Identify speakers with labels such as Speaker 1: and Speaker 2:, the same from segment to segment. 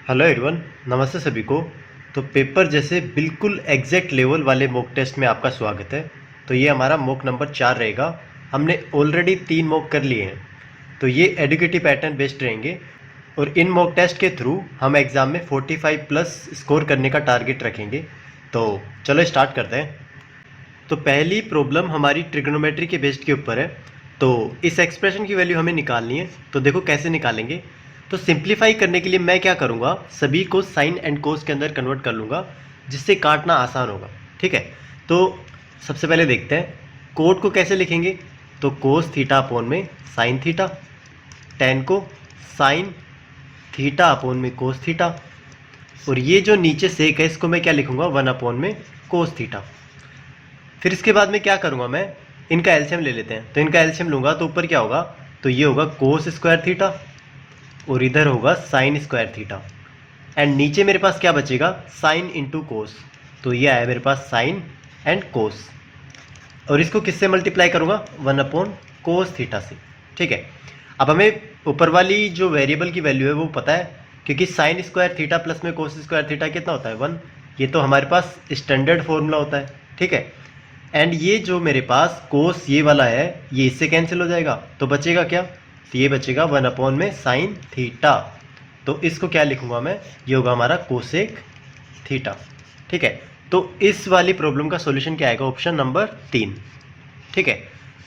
Speaker 1: Hello everyone, नमस्ते सभी को। तो पेपर जैसे बिल्कुल एग्जैक्ट लेवल वाले मॉक टेस्ट में आपका स्वागत है। तो ये हमारा मॉक नंबर 4 रहेगा। हमने ऑलरेडी 3 मॉक कर लिए हैं, तो ये एडुकेटिव पैटर्न बेस्ड रहेंगे और इन मॉक टेस्ट के थ्रू हम एग्ज़ाम में 45 प्लस स्कोर करने का टारगेट रखेंगे। तो चलो स्टार्ट करते हैं। तो पहली प्रॉब्लम हमारी ट्रिग्नोमेट्री के बेस्ड के ऊपर है। तो इस एक्सप्रेशन की वैल्यू हमें निकालनी है। तो देखो कैसे निकालेंगे। तो सिंप्लीफाई करने के लिए मैं क्या करूँगा, सभी को साइन एंड कोस के अंदर कन्वर्ट कर लूँगा, जिससे काटना आसान होगा। ठीक है, तो सबसे पहले देखते हैं कोट को कैसे लिखेंगे। तो कोस थीटा अपोन में साइन थीटा, टेन को साइन थीटा अपोन में कोस थीटा, और ये जो नीचे सेक है इसको मैं क्या लिखूँगा, 1 अपोन में कोस थीटा। फिर इसके बाद में क्या करूँगा, मैं इनका एलसीएम ले लेते हैं। तो इनका एलसीएम लूँगा तो ऊपर क्या होगा, तो ये होगा कोस स्क्वायर थीटा और इधर होगा साइन स्क्वायर थीटा, एंड नीचे मेरे पास क्या बचेगा, साइन इंटू कोस। तो ये आया मेरे पास साइन एंड कोस, और इसको किससे मल्टीप्लाई करूँगा, 1 अपॉन कोस थीटा से। ठीक है, अब हमें ऊपर वाली जो वेरिएबल की वैल्यू है वो पता है, क्योंकि साइन स्क्वायर थीटा प्लस में कोस स्क्वायर थीटा कितना होता है, 1। ये तो हमारे पास स्टैंडर्ड फॉर्मूला होता है। ठीक है, एंड ये जो मेरे पास कोस ये वाला है ये इससे कैंसिल हो जाएगा, तो बचेगा क्या, तो ये बचेगा 1 अपॉन में साइन थीटा। तो इसको क्या लिखूंगा मैं, ये होगा हमारा कोसेक थीटा। ठीक है, तो इस वाली प्रॉब्लम का सॉल्यूशन क्या आएगा, ऑप्शन नंबर 3। ठीक है,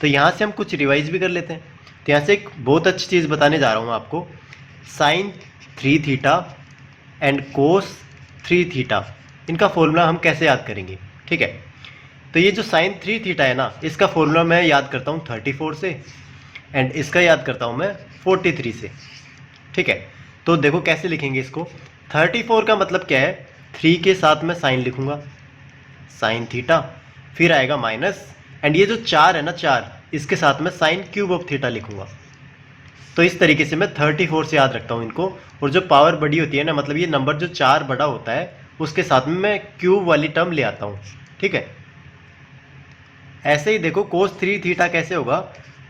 Speaker 1: तो यहाँ से हम कुछ रिवाइज भी कर लेते हैं। तो यहाँ से एक बहुत अच्छी चीज़ बताने जा रहा हूँ आपको, sine 3 theta and cos 3 theta, इनका फॉर्मूला हम कैसे याद करेंगे। ठीक है, तो ये जो साइन 3 थीटा है ना, इसका फॉर्मूला मैं याद करता हूँ 34 से, एंड इसका याद करता हूँ मैं 43 से। ठीक है, तो देखो कैसे लिखेंगे इसको। 34 का मतलब क्या है, 3 के साथ मैं साइन लिखूंगा, साइन थीटा, फिर आएगा माइनस, एंड ये जो 4 है ना, 4 इसके साथ मैं साइन क्यूब ऑफ थीटा लिखूंगा। तो इस तरीके से मैं 34 से याद रखता हूँ इनको, और जो पावर बड़ी होती है ना, मतलब ये नंबर जो 4 बड़ा होता है उसके साथ में मैं क्यूब वाली टर्म ले आता हूँ। ठीक है, ऐसे ही देखो कोस 3 थीटा कैसे होगा,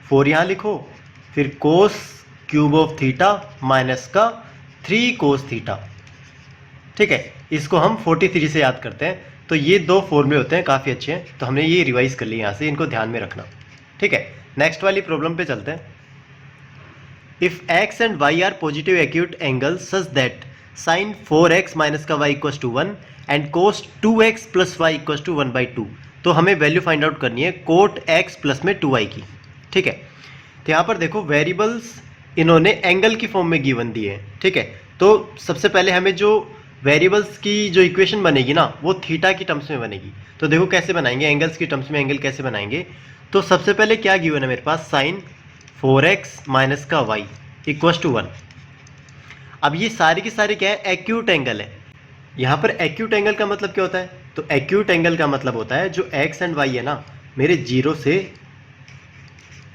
Speaker 1: 4 यहाँ लिखो, फिर cos cube of theta minus का 3 कोस थीटा। ठीक है, इसको हम 43 से याद करते हैं। तो ये दो फॉर्मूले होते हैं, काफ़ी अच्छे हैं, तो हमने ये रिवाइज कर लिया यहाँ से, इनको ध्यान में रखना। ठीक है, नेक्स्ट वाली प्रॉब्लम पे चलते हैं। If x and y are positive acute angles such that sine 4x minus का y equals to 1 and cos 2x plus y equals to 1/2, तो हमें वैल्यू फाइंड आउट करनी है कोट x प्लस में 2y की। ठीक है, तो यहाँ पर देखो वेरिएबल्स इन्होंने एंगल की फॉर्म में गिवन दिए हैं। ठीक है, तो सबसे पहले हमें जो वेरिएबल्स की जो इक्वेशन बनेगी ना, वो थीटा की टर्म्स में बनेगी। तो देखो कैसे बनाएंगे, एंगल्स की टर्म्स में एंगल कैसे बनाएंगे। तो सबसे पहले क्या गिवन है मेरे पास, साइन 4x माइनस का y इक्वल्स टू 1। अब ये सारी की सारी क्या है, एक्यूट एंगल है। यहाँ पर एक्यूट एंगल का मतलब क्या होता है, तो एक्यूट एंगल का मतलब होता है जो x एंड y है ना, मेरे 0 से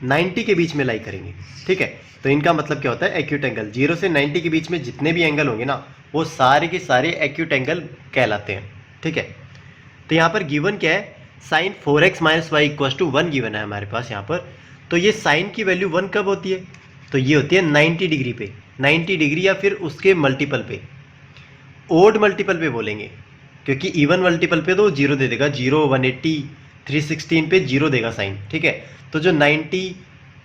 Speaker 1: 90 के बीच में लाई करेंगे। ठीक है, तो इनका मतलब क्या होता है, एक्यूट एंगल 0 से 90 के बीच में जितने भी एंगल होंगे ना, वो सारे के सारे एक्यूट एंगल कहलाते हैं। ठीक है, तो यहाँ पर गिवन क्या है, sine 4x minus y equals to 1 given है हमारे पास यहाँ पर। तो ये साइन की वैल्यू 1 कब होती है, तो ये होती है 90 डिग्री पे, 90 डिग्री या फिर उसके मल्टीपल पे, ओड मल्टीपल पे बोलेंगे, क्योंकि इवन मल्टीपल पे तो 0 दे देगा, 0, 180, 316 पे 0 देगा साइन। ठीक है, तो जो 90,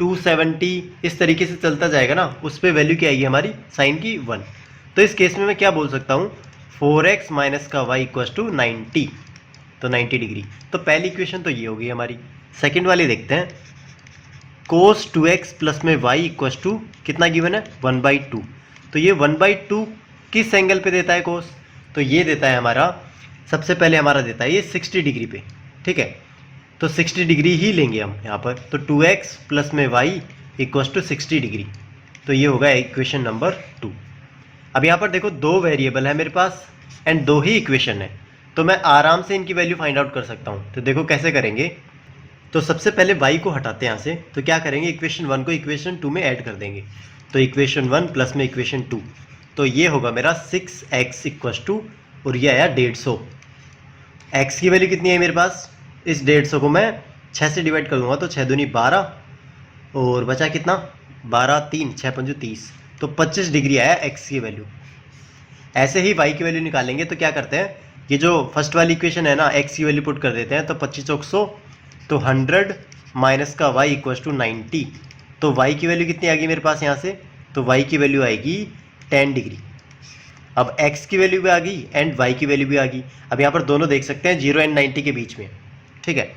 Speaker 1: 270 इस तरीके से चलता जाएगा ना, उस पर वैल्यू क्या आएगी हमारी, साइन की 1। तो इस केस में मैं क्या बोल सकता हूँ, 4x माइनस का y इक्वल्स टू 90, तो 90 डिग्री। तो पहली इक्वेशन तो ये होगी हमारी। सेकंड वाली देखते हैं, कोस 2x प्लस में y इक्वल्स टू कितना गिवन है, 1/2। तो ये 1/2 किस एंगल पे देता है कोस, तो ये देता है हमारा, सबसे पहले हमारा देता है ये 60 डिग्री पे। ठीक है, तो 60 डिग्री ही लेंगे हम यहाँ पर। तो 2x प्लस में y इक्वल्स टू 60 डिग्री, तो ये होगा इक्वेशन नंबर 2। अब यहाँ पर देखो दो वेरिएबल है मेरे पास एंड दो ही इक्वेशन है, तो मैं आराम से इनकी वैल्यू फाइंड आउट कर सकता हूँ। तो देखो कैसे करेंगे, तो सबसे पहले y को हटाते हैं यहाँ से, तो क्या करेंगे, इक्वेशन 1 को इक्वेशन 2 में ऐड कर देंगे। तो इक्वेशन 1 प्लस में इक्वेशन 2, तो ये होगा मेरा 6x इक्वल्स टू, और ये आया 150। x की वैल्यू कितनी है मेरे पास, इस 150 को मैं 6 से डिवाइड कर दूंगा, तो 6 दूनी 12, और बचा कितना, 12, 3, 6 पंजू 30, तो 25 डिग्री आया x की वैल्यू। ऐसे ही y की वैल्यू निकालेंगे तो क्या करते हैं, ये जो फर्स्ट वाली इक्वेशन है ना, x की वैल्यू पुट कर देते हैं, तो 25 चौक 100, तो 100 माइनस का y इक्वल टू 90। तो y की वैल्यू कितनी आ गई मेरे पास यहाँ से, तो y की वैल्यू आएगी 10 डिग्री। अब x की वैल्यू भी आ गई एंड y की वैल्यू भी आ गई। अब यहाँ पर दोनों देख सकते हैं 0 एंड 90 के बीच में, ठीक है।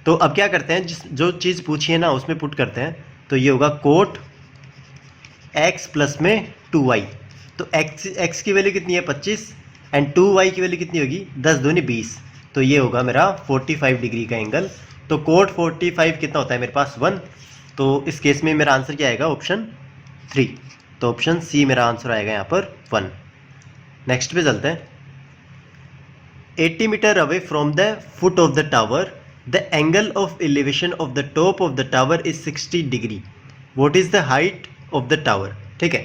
Speaker 1: तो अब क्या करते हैं, जो चीज़ पूछी है ना उसमें पुट करते हैं, तो ये होगा कोट x प्लस में 2y। तो x की वैल्यू कितनी है 25 एंड 2y की वैल्यू कितनी होगी 10 दूनी 20। तो ये होगा मेरा 45 डिग्री का एंगल। तो कोट 45 कितना होता है मेरे पास 1। तो इस केस में मेरा आंसर क्या आएगा, ऑप्शन 3। तो ऑप्शन सी मेरा आंसर आएगा यहाँ पर 1। नेक्स्ट पे चलते हैं। 80 metre away from the foot of the tower the angle of elevation of the top of the tower is 60 degree. What is the height of the tower, ठीक है।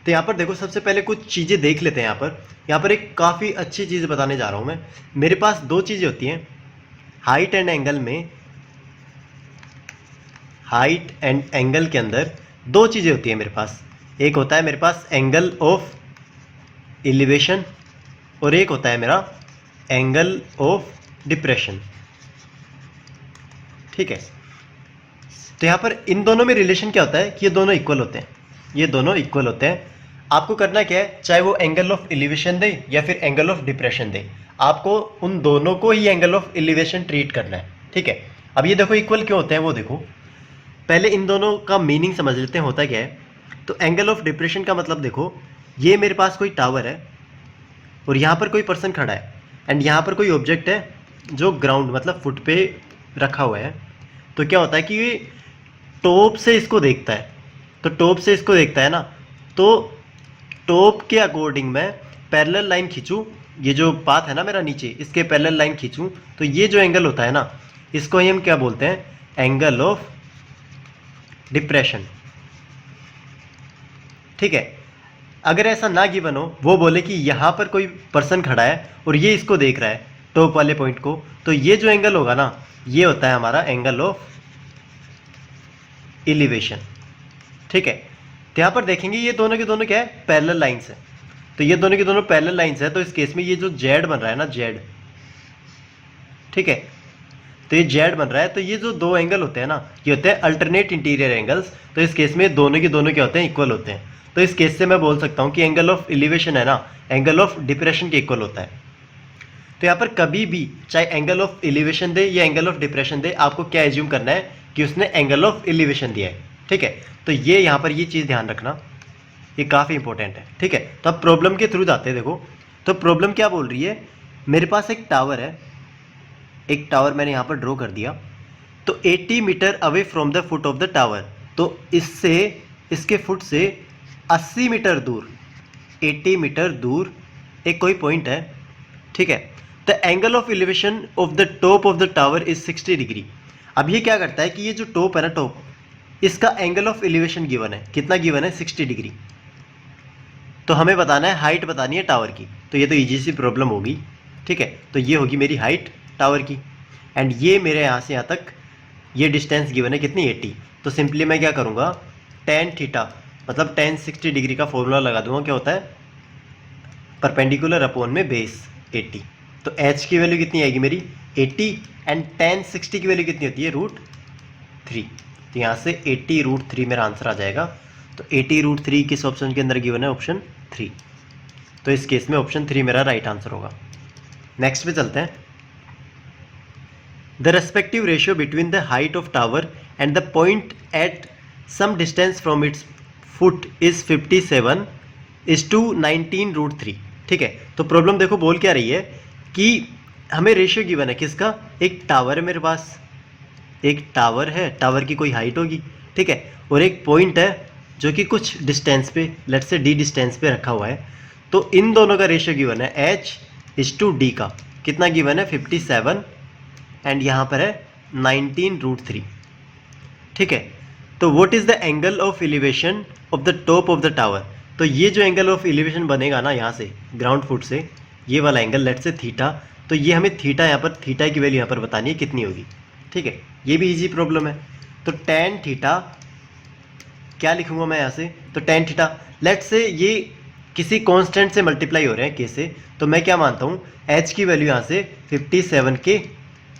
Speaker 1: तो यहाँ पर देखो, सबसे पहले कुछ चीज़ें देख लेते हैं। यहाँ पर एक काफ़ी अच्छी चीज़ बताने जा रहा हूँ मैं। मेरे पास दो चीज़ें होती हैं हाइट एंड एंगल में। हाइट एंड एंगल के अंदर दो चीज़ें होती हैं मेरे पास। एक होता है मेरे पास एंगल ऑफ एलिवेशन और एक होता है मेरा एंगल ऑफ डिप्रेशन, ठीक है। तो यहाँ पर इन दोनों में रिलेशन क्या होता है कि ये दोनों इक्वल होते हैं। ये दोनों इक्वल होते हैं। आपको करना क्या है, चाहे वो एंगल ऑफ एलिवेशन दे या फिर एंगल ऑफ डिप्रेशन दे, आपको उन दोनों को ही एंगल ऑफ एलिवेशन ट्रीट करना है, ठीक है। अब ये देखो इक्वल क्यों होते हैं वो देखो। पहले इन दोनों का मीनिंग समझ लेते हैं होता क्या है। तो एंगल ऑफ डिप्रेशन का मतलब देखो, ये मेरे पास कोई टावर है और यहाँ पर कोई पर्सन खड़ा है एंड यहाँ पर कोई ऑब्जेक्ट है जो ग्राउंड मतलब फुट पे रखा हुआ है। तो क्या होता है कि ये टॉप से इसको देखता है। तो टॉप से इसको देखता है ना, तो टॉप के अकॉर्डिंग मैं पैरेलल लाइन खींचूँ, ये जो पाथ है ना मेरा नीचे, इसके पैरेलल लाइन खींचूँ, तो ये जो एंगल होता है ना, इसको ही हम क्या बोलते हैं, एंगल ऑफ डिप्रेशन, ठीक है। अगर ऐसा ना गिवन हो, वो बोले कि यहाँ पर कोई पर्सन खड़ा है और ये इसको देख रहा है टॉप वाले पॉइंट को, तो ये जो एंगल होगा ना, ये होता है हमारा एंगल ऑफ एलिवेशन, ठीक है। तो यहाँ पर देखेंगे ये दोनों के दोनों क्या है, पैरेलल लाइंस है। तो ये दोनों के दोनों पैरेलल लाइंस है। तो इस केस में ये जो जेड बन रहा है ना, जेड, ठीक है। तो ये जेड बन रहा है। तो ये जो दो एंगल होते हैं ना, ये होते हैं अल्टरनेट इंटीरियर एंगल्स। तो इस केस में दोनों के दोनों क्या होते हैं, इक्वल होते हैं। तो इस केस से मैं बोल सकता हूँ कि एंगल ऑफ एलिवेशन है ना, एंगल ऑफ डिप्रेशन के इक्वल होता है। तो यहाँ पर कभी भी चाहे एंगल ऑफ एलिवेशन दे या एंगल ऑफ डिप्रेशन दे, आपको क्या एज्यूम करना है कि उसने एंगल ऑफ एलिवेशन दिया है, ठीक है। तो ये यहाँ पर ये चीज़ ध्यान रखना, ये काफ़ी इंपॉर्टेंट है, ठीक है। तो अब प्रॉब्लम के थ्रू जाते हैं। देखो, तो प्रॉब्लम क्या बोल रही है, मेरे पास एक टावर है, एक टावर मैंने यहाँ पर ड्रॉ कर दिया। तो 80 metre away from the foot of the tower, तो इससे इसके फुट से 80 मीटर दूर, 80 मीटर दूर एक कोई पॉइंट है, ठीक है। The angle of elevation of the top of the tower is 60 degree. अब ये क्या करता है कि ये जो टॉप है ना, टॉप, इसका एंगल ऑफ एलिवेशन गिवन है, कितना गिवन है, 60 डिग्री। तो हमें बताना है हाइट बतानी है टावर की। तो ये तो ईजी सी प्रॉब्लम होगी, ठीक है। तो ये होगी मेरी हाइट टावर की एंड ये मेरे यहाँ से यहाँ तक ये डिस्टेंस गिवन है कितनी, 80। तो सिंपली मैं क्या करूँगा, tan थीटा मतलब tan 60 डिग्री का फॉर्मूला लगा दूंगा। क्या होता है, परपेंडिकुलर अपॉन में बेस 80। तो h की वैल्यू कितनी आएगी मेरी 80 एंड tan 60 की वैल्यू कितनी होती है, √3। तो यहाँ से 80√3 मेरा आंसर आ जाएगा। तो 80√3 किस ऑप्शन के अंदर गिवन है, ऑप्शन 3। तो इस केस में ऑप्शन 3 मेरा राइट आंसर होगा। नेक्स्ट पे चलते हैं। The respective ratio between the height of tower and the point at some distance from its foot is 57:19√3, ठीक है। तो प्रॉब्लम देखो बोल क्या रही है कि हमें रेशियो गिवन है किसका, एक टावर है मेरे पास, एक टावर है, टावर की कोई हाइट होगी, ठीक है, और एक पॉइंट है जो कि कुछ डिस्टेंस पे, लेट्स से d डिस्टेंस पे रखा हुआ है। तो इन दोनों का रेशियो गिवन है h/d का, कितना गिवन है 57 एंड यहाँ पर है 19√3, ठीक है। तो what is the angle of elevation of the top of the tower. तो ये जो एंगल ऑफ एलिवेशन बनेगा ना यहाँ से ग्राउंड फुट से, ये वाला एंगल लेट्स से थीटा। तो ये हमें थीटा यहाँ पर, थीटा की वैल्यू यहाँ पर बतानी है कितनी होगी, ठीक है। ये भी इजी प्रॉब्लम है। तो tan थीटा क्या लिखूंगा मैं यहाँ से, तो tan थीटा लेट्स से ये किसी कांस्टेंट से मल्टीप्लाई हो रहे हैं के से, तो मैं क्या मानता हूँ h की वैल्यू यहाँ से 57k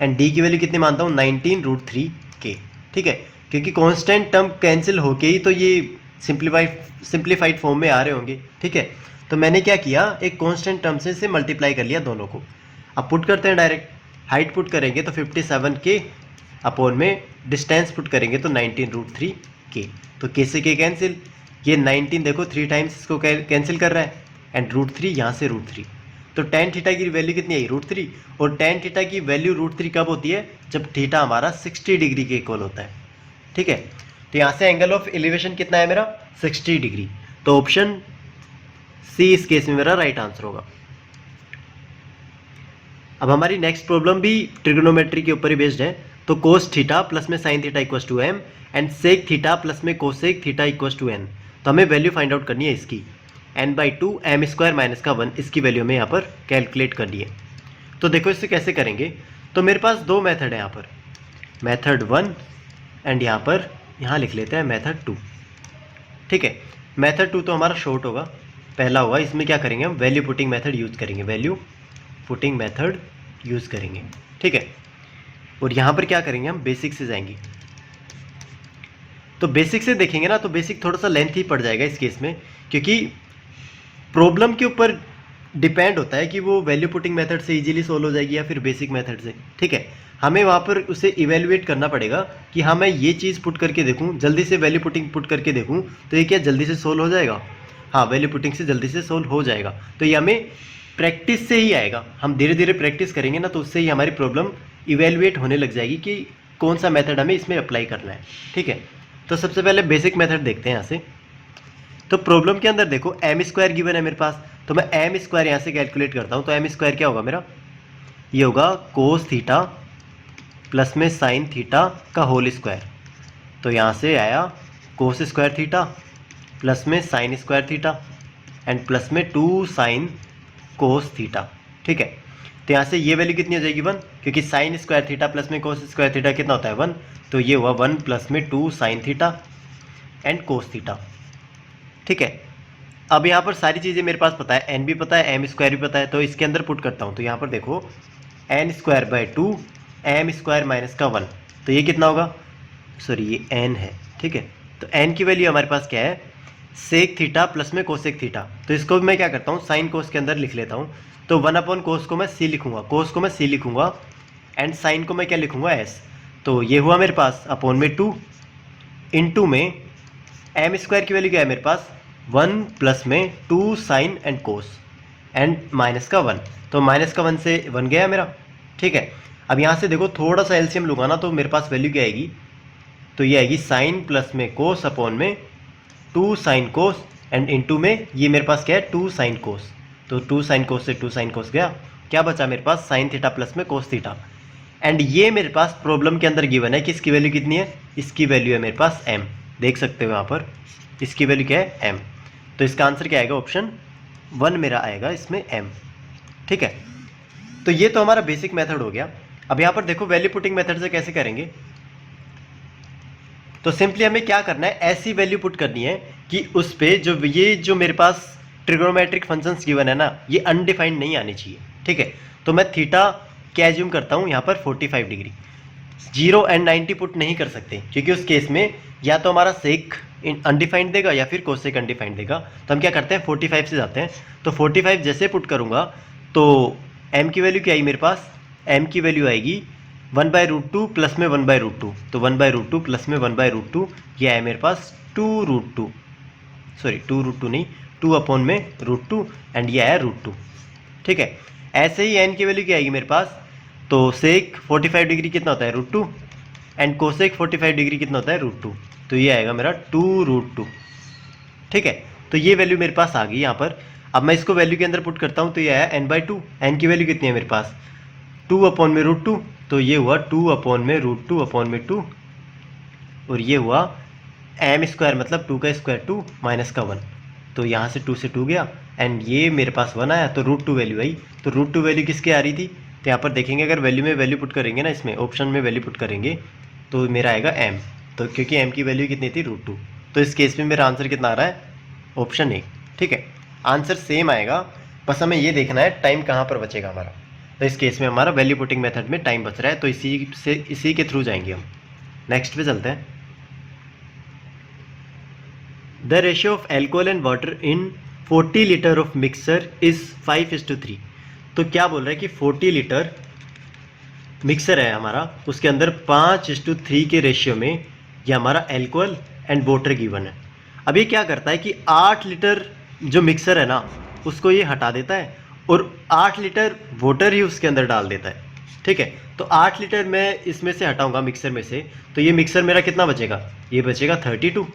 Speaker 1: एंड d की वैल्यू कितनी मानता हूँ 19√3k। ठीक है, क्योंकि कांस्टेंट टर्म कैंसिल होके ही तो ये सिंप्लीफाइड फॉर्म में आ रहे होंगे। ठीक है, तो मैंने क्या किया, एक कांस्टेंट टर्म से मल्टीप्लाई कर लिया दोनों को। अब पुट करते हैं डायरेक्ट, हाइट पुट करेंगे तो 57k अपॉन में डिस्टेंस पुट करेंगे तो 19√3k, तो k से k कैंसिल, ये 19 देखो 3 टाइम्स इसको कैंसिल कर रहा है एंड √3 यहाँ से √3, तो tan थीटा की वैल्यू कितनी आई √3, और tan थीटा की वैल्यू √3 कब होती है, जब थीटा हमारा 60 डिग्री के इक्वल होता है। ठीक है, तो यहाँ से एंगल ऑफ एलिवेशन कितना है मेरा 60 डिग्री, तो ऑप्शन सी इस केस में मेरा राइट आंसर होगा। अब हमारी नेक्स्ट प्रॉब्लम भी ट्रिग्नोमेट्री के ऊपर ही बेस्ड है, तो कोस थीटा प्लस में sine theta equal to M and sec theta plus में cosec theta equal to N, तो हमें वैल्यू फाइंड आउट करनी है इसकी, n/2 m² माइनस का 1 इसकी वैल्यू हमें यहाँ पर कैलकुलेट करनी है। तो देखो इससे कैसे करेंगे, तो मेरे पास दो मेथड है यहाँ पर, मेथड 1 एंड यहाँ लिख लेते हैं मेथड 2। ठीक है, मेथड 2 तो हमारा शॉर्ट होगा, पहला होगा, इसमें क्या करेंगे हम वैल्यू पुटिंग मेथड यूज़ करेंगे, वैल्यू पुटिंग मेथड यूज़ करेंगे। ठीक है, और यहाँ पर क्या करेंगे हम बेसिक से जाएंगे, तो बेसिक से देखेंगे ना, तो बेसिक थोड़ा सा लेंथ ही पड़ जाएगा इस केस में, क्योंकि प्रॉब्लम के ऊपर डिपेंड होता है कि वो वैल्यू पुटिंग मेथड से इजीली सोल्व हो जाएगी या फिर बेसिक मेथड से। ठीक है, हमें वहाँ पर उसे इवेल्युएट करना पड़ेगा कि हाँ मैं ये चीज़ पुट करके देखूँ, जल्दी से वैल्यू पुटिंग पुट करके देखूँ तो ये क्या जल्दी से सोल्व हो जाएगा, हाँ वैल्यू पुटिंग से जल्दी से सोल्व हो जाएगा। तो ये हमें प्रैक्टिस से ही आएगा, हम धीरे धीरे प्रैक्टिस करेंगे ना, तो उससे ही हमारी प्रॉब्लम इवेल्युएट होने लग जाएगी कि कौन सा मेथड हमें इसमें अप्लाई करना है। ठीक है, तो सबसे पहले बेसिक मेथड देखते हैं यहाँ से। तो प्रॉब्लम के अंदर देखो m² गिवन है मेरे पास, तो मैं m² यहाँ से कैलकुलेट करता हूँ, तो m² क्या होगा मेरा, ये होगा कोस थीटा प्लस में साइन थीटा का होल स्क्वायर, तो यहाँ से आया कोस स्क्वायर थीटा प्लस में sine square theta and plus में 2 साइन कोस थीटा। ठीक है, तो यहाँ से ये वैल्यू कितनी हो जाएगी 1, क्योंकि साइन स्क्वायर थीटा प्लस में कोस स्क्वायर थीटा कितना होता है 1, तो ये हुआ 1 प्लस में 2 sign theta and cos theta. ठीक है, अब यहाँ पर सारी चीज़ें मेरे पास पता है, n भी पता है m² भी पता है, तो इसके अंदर पुट करता हूँ, तो यहाँ पर देखो n²/2 m² माइनस का 1, तो ये कितना होगा, सॉरी ये n है। ठीक है, तो n की वैल्यू हमारे पास क्या है सेक थीटा प्लस में कोसेक थीटा, तो इसको मैं क्या करता हूँ साइन कोस के अंदर लिख लेता हूँ, तो 1/कोस को मैं c लिखूँगा, कोस को मैं c लिखूँगा एंड साइन को मैं क्या लिखूँगा s, तो ये हुआ मेरे पास अपॉन में 2 इंटू में m² की वैल्यू क्या है मेरे पास 1 प्लस में 2 sine and cos and minus का 1, तो माइनस का 1 से 1 गया मेरा। ठीक है, अब यहाँ से देखो थोड़ा सा एलसीएम लूँगा ना, तो मेरे पास वैल्यू क्या आएगी, तो ये आएगी साइन प्लस में कोस अपॉन में 2 साइन कोस एंड इंटू में ये मेरे पास क्या है 2 साइन कोस, तो 2 साइन कोस से 2 साइन कोस गया, क्या बचा मेरे पास साइन थीटा प्लस में कोस थीटा एंड ये मेरे पास प्रॉब्लम के अंदर गिवन है कि इसकी वैल्यू कितनी है, इसकी वैल्यू है मेरे पास m, देख सकते हो यहाँ पर इसकी वैल्यू क्या है m, तो इसका आंसर क्या आएगा ऑप्शन 1 मेरा आएगा इसमें m। ठीक है, तो ये तो हमारा बेसिक मेथड हो गया। अब यहाँ पर देखो वैल्यू पुटिंग मेथड से कैसे करेंगे, तो सिंपली हमें क्या करना है ऐसी वैल्यू पुट करनी है कि उस पे जो मेरे पास ट्रिग्नोमेट्रिक फंक्शंस गिवन है ना, ये अनडिफाइंड नहीं आनी चाहिए। ठीक है, तो मैं थीटा क्या एज्यूम करता हूँ यहाँ पर 45 डिग्री, 0 एंड 90 पुट नहीं कर सकते, क्योंकि उस केस में या तो हमारा सेक अनडिफाइंड देगा या फिर कोसेक अनडिफाइंड देगा, तो हम क्या करते हैं 45 से जाते हैं, तो 45 जैसे पुट करूँगा तो m की वैल्यू क्या आई मेरे पास, m की वैल्यू आएगी 1/√2 प्लस में 1/√2, तो 1/√2 प्लस में 1/√2 ये है मेरे पास 2√2, सॉरी 2√2 नहीं 2/√2 एंड ये है √2। ठीक है, ऐसे ही n की वैल्यू क्या आएगी मेरे पास, तो सेक 45 डिग्री कितना होता है √2 एंड कोसेक 45 डिग्री कितना होता है √2, तो ये आएगा मेरा 2√2। ठीक है, तो ये वैल्यू मेरे पास आ गई यहाँ पर। अब मैं इसको वैल्यू के अंदर पुट करता हूँ, तो ये आया n/2, n की वैल्यू कितनी है मेरे पास 2/√2, तो ये हुआ 2/√2/2 और ये हुआ m² मतलब 2 का स्क्वायर 2 माइनस का 1, तो यहाँ से 2 से 2 गया एंड ये मेरे पास 1 आया, तो √2 वैल्यू आई। तो √2 वैल्यू किसके आ रही थी, तो यहाँ पर देखेंगे अगर वैल्यू में वैल्यू पुट करेंगे ना, इसमें ऑप्शन में वैल्यू पुट करेंगे तो मेरा आएगा m, तो क्योंकि m की वैल्यू कितनी थी √2, तो इस केस में मेरा आंसर कितना आ रहा है ऑप्शन ए। ठीक है, आंसर सेम आएगा, बस हमें ये देखना है टाइम कहाँ पर बचेगा हमारा। तो इस केस में हमारा वैल्यू पुटिंग मेथड में टाइम बच रहा है, तो इसी के थ्रू जाएंगे हम। नेक्स्ट पे चलते हैं। The ratio of alcohol and water in 40 litre of mixer is 5:3। तो क्या बोल रहा है कि 40 लीटर मिक्सर है हमारा, उसके अंदर 5:3 के रेशियो में ये हमारा एल्कोहल एंड वाटर गिवन है। अब ये क्या करता है कि 8 लीटर जो मिक्सर है ना उसको ये हटा देता है और 8 लीटर वाटर ही उसके अंदर डाल देता है। ठीक है, तो 8 लीटर मैं इसमें से हटाऊंगा मिक्सर में से, तो ये मिक्सर मेरा कितना बचेगा, ये बचेगा 32।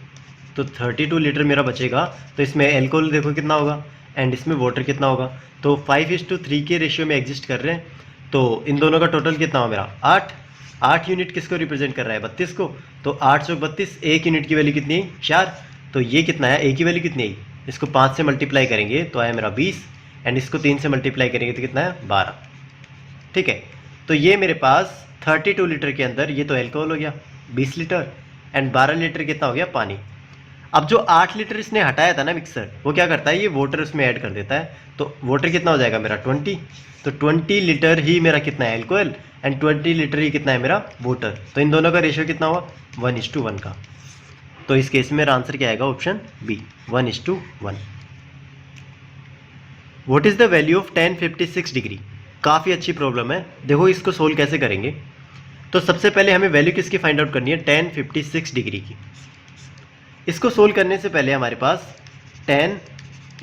Speaker 1: तो 32 लीटर मेरा बचेगा। तो इसमें एल्कोहल देखो कितना होगा एंड इसमें वाटर कितना होगा, तो 5:3 के रेशियो में एग्जिस्ट कर रहे हैं। तो इन दोनों का टोटल कितना हो मेरा 8 यूनिट किसको रिप्रेजेंट कर रहा है 32 को, तो 8 चौक 32, 1 यूनिट की वैल्यू कितनी है 4। तो ये कितना है, ए की वैल्यू कितनी है, इसको 5 से मल्टीप्लाई करेंगे तो आया मेरा 20 एंड इसको 3 से मल्टीप्लाई करेंगे तो कितना है 12। ठीक है, तो ये मेरे पास 32 लीटर के अंदर ये तो एल्कोहल हो गया 20 लीटर एंड 12 लीटर कितना हो गया पानी। अब जो 8 लीटर इसने हटाया था ना मिक्सर, वो क्या करता है ये वाटर उसमें ऐड कर देता है, तो वाटर कितना हो जाएगा मेरा 20। तो 20 लीटर ही मेरा कितना है एल्कोहल एंड 20 लीटर ही कितना है मेरा वाटर। तो इन दोनों का रेशियो कितना हुआ 1:1 का। तो इस केस में मेरा आंसर क्या आएगा option B 1:1। What is the value of 1056 degree. काफ़ी अच्छी प्रॉब्लम है, देखो इसको सोल्व कैसे करेंगे। तो सबसे पहले हमें वैल्यू किसकी फाइंड आउट करनी है 1056 डिग्री की। इसको सोल्व करने से पहले हमारे पास tan